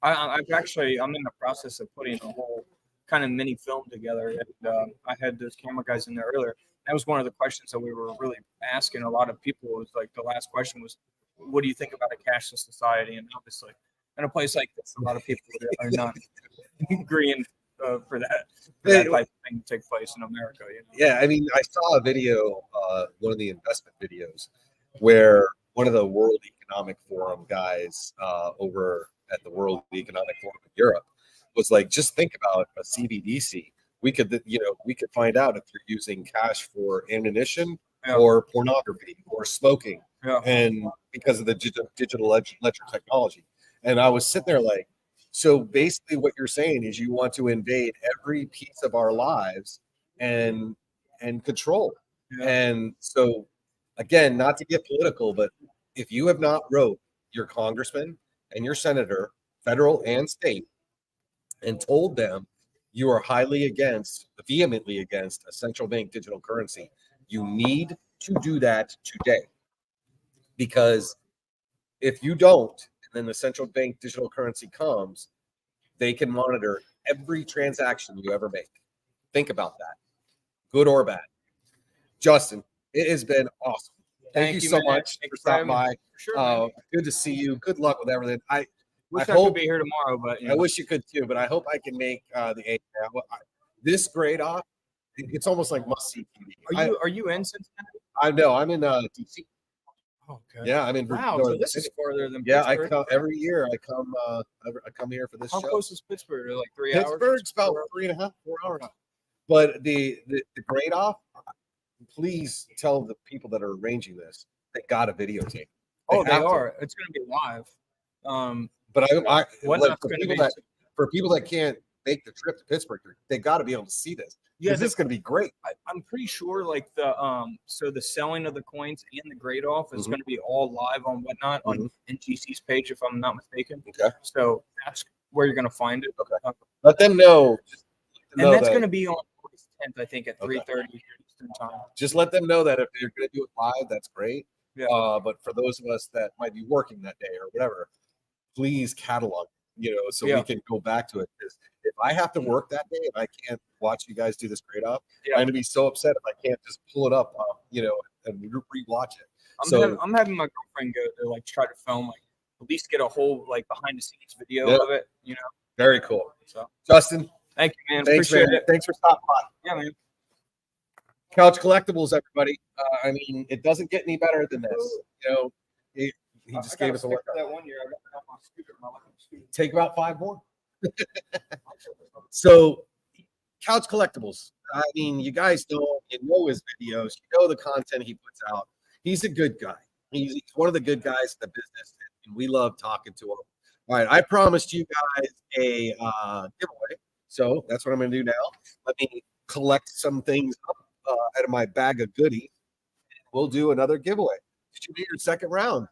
I'm in the process of putting a whole kind of mini film together. And I had those camera guys in there earlier. That was one of the questions that we were really asking a lot of people. Was like the last question was, what do you think about a cashless society? And obviously, in a place like this, a lot of people are not agreeing for that type of thing to take place in America. Yeah, I mean, I saw a video, one of the investment videos, where one of the World Economic Forum guys over at the World Economic Forum in Europe was like, just think about a CBDC. We could, we could find out if you're using cash for ammunition or pornography or smoking, and because of the digital ledger technology. And I was sitting there like, so basically what you're saying is you want to invade every piece of our lives and control. And so again, not to get political, but if you have not wrote your congressman and your senator, federal and state, and told them you are vehemently against a central bank digital currency, you need to do that today. Because if you don't, and then the central bank digital currency comes, they can monitor every transaction you ever make. Think about that, good or bad. Justin, it has been awesome. Thank you so much for stopping by. Sure, good to see you. Good luck with everything. I wish I hope could be here tomorrow, but I wish you could too. But I hope I can make the 8th. This grade off, it's almost like must see TV. Are you in Cincinnati? I know I'm in DC. Okay. Yeah, I'm in. Wow, so this is farther than yeah. Pittsburgh. I come every year. I come here for this How show. close is Pittsburgh? Like 3 hours? Pittsburgh's about 3.5, 4 hours. But the grade off, please tell the people that are arranging this they got a videotape. Oh, they are. It's going to be live. But I What like, not for gonna people be- for people that can't make the trip to Pittsburgh, they got to be able to see this. Yeah, This is going to be great. I'm pretty sure like so the selling of the coins and the grade off is going to be all live on Whatnot on NGC's page, if I'm not mistaken. Okay. So that's where you're going to find it. Okay. Let them know. And that's going to be on August 10th, I think, at 3:30 Eastern time. Just let them know that if you're going to do it live, that's great. Yeah. But for those of us that might be working that day or whatever, please catalog, so we can go back to it. Because if I have to work that day and I can't watch you guys do this grade up, I'm going to be so upset if I can't just pull it up, and rewatch it. I'm having my girlfriend go to like try to film, like at least get a whole like behind the scenes video of it. Very cool. So Justin, thank you, man. Thanks, Appreciate man. it. Thanks for stopping by. Yeah, man. Couch Collectibles, everybody. I mean, it doesn't get any better than this. He just gave us a workout. That 1 year I got my scooter, my electric scooter. Take about 5 more. So, Couch Collectibles. I mean, you guys know his videos, the content he puts out. He's a good guy. He's one of the good guys in the business, and we love talking to him. All right, I promised you guys a giveaway, so that's what I'm going to do now. Let me collect some things up out of my bag of goodies. We'll do another giveaway. Should be your second round.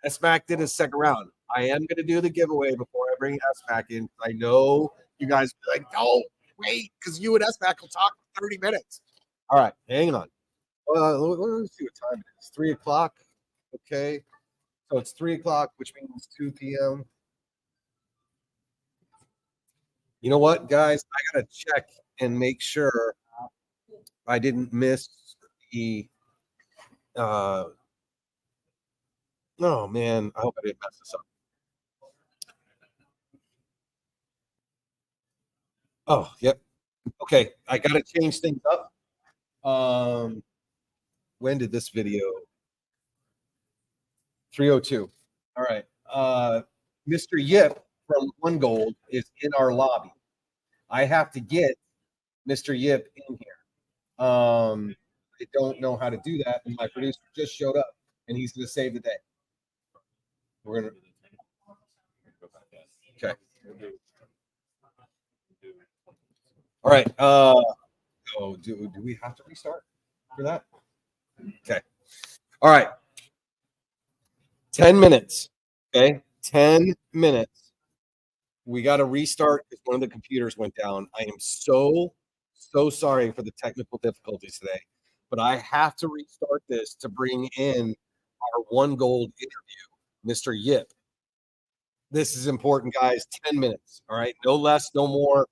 SMAC did his second round. I am going to do the giveaway before I bring SMAC in. I know you guys will be like, no, wait, because you and SMAC will talk for 30 minutes. All right, hang on. Let's see what time it is. 3 o'clock. Okay. So it's 3 o'clock, which means 2 p.m. You know what, guys? I got to check and make sure I didn't miss the oh man, I hope I didn't mess this up. Oh, yep. Okay, I gotta change things up. When did this video? 3:02. All right. Mr. Yip from One Gold is in our lobby. I have to get Mr. Yip in here. I don't know how to do that, and my producer just showed up, and he's going to save the day. We're going to. Okay. All right. Do we have to restart for that? Okay. All right. 10 minutes. Okay. 10 minutes. We got to restart because one of the computers went down. I am so sorry for the technical difficulties today, but I have to restart this to bring in our One Gold interview, Mr. Yip. This is important, guys. 10 minutes. All right. No less, no more.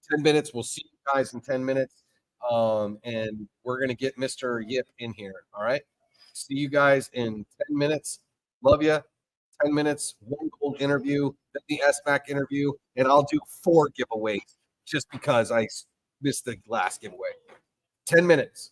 10 minutes. We'll see you guys in 10 minutes. And we're going to get Mr. Yip in here. All right. See you guys in 10 minutes. Love you. 10 minutes, One Gold interview, then the SMAC interview, and I'll do 4 giveaways just because I missed the last giveaway. 10 minutes.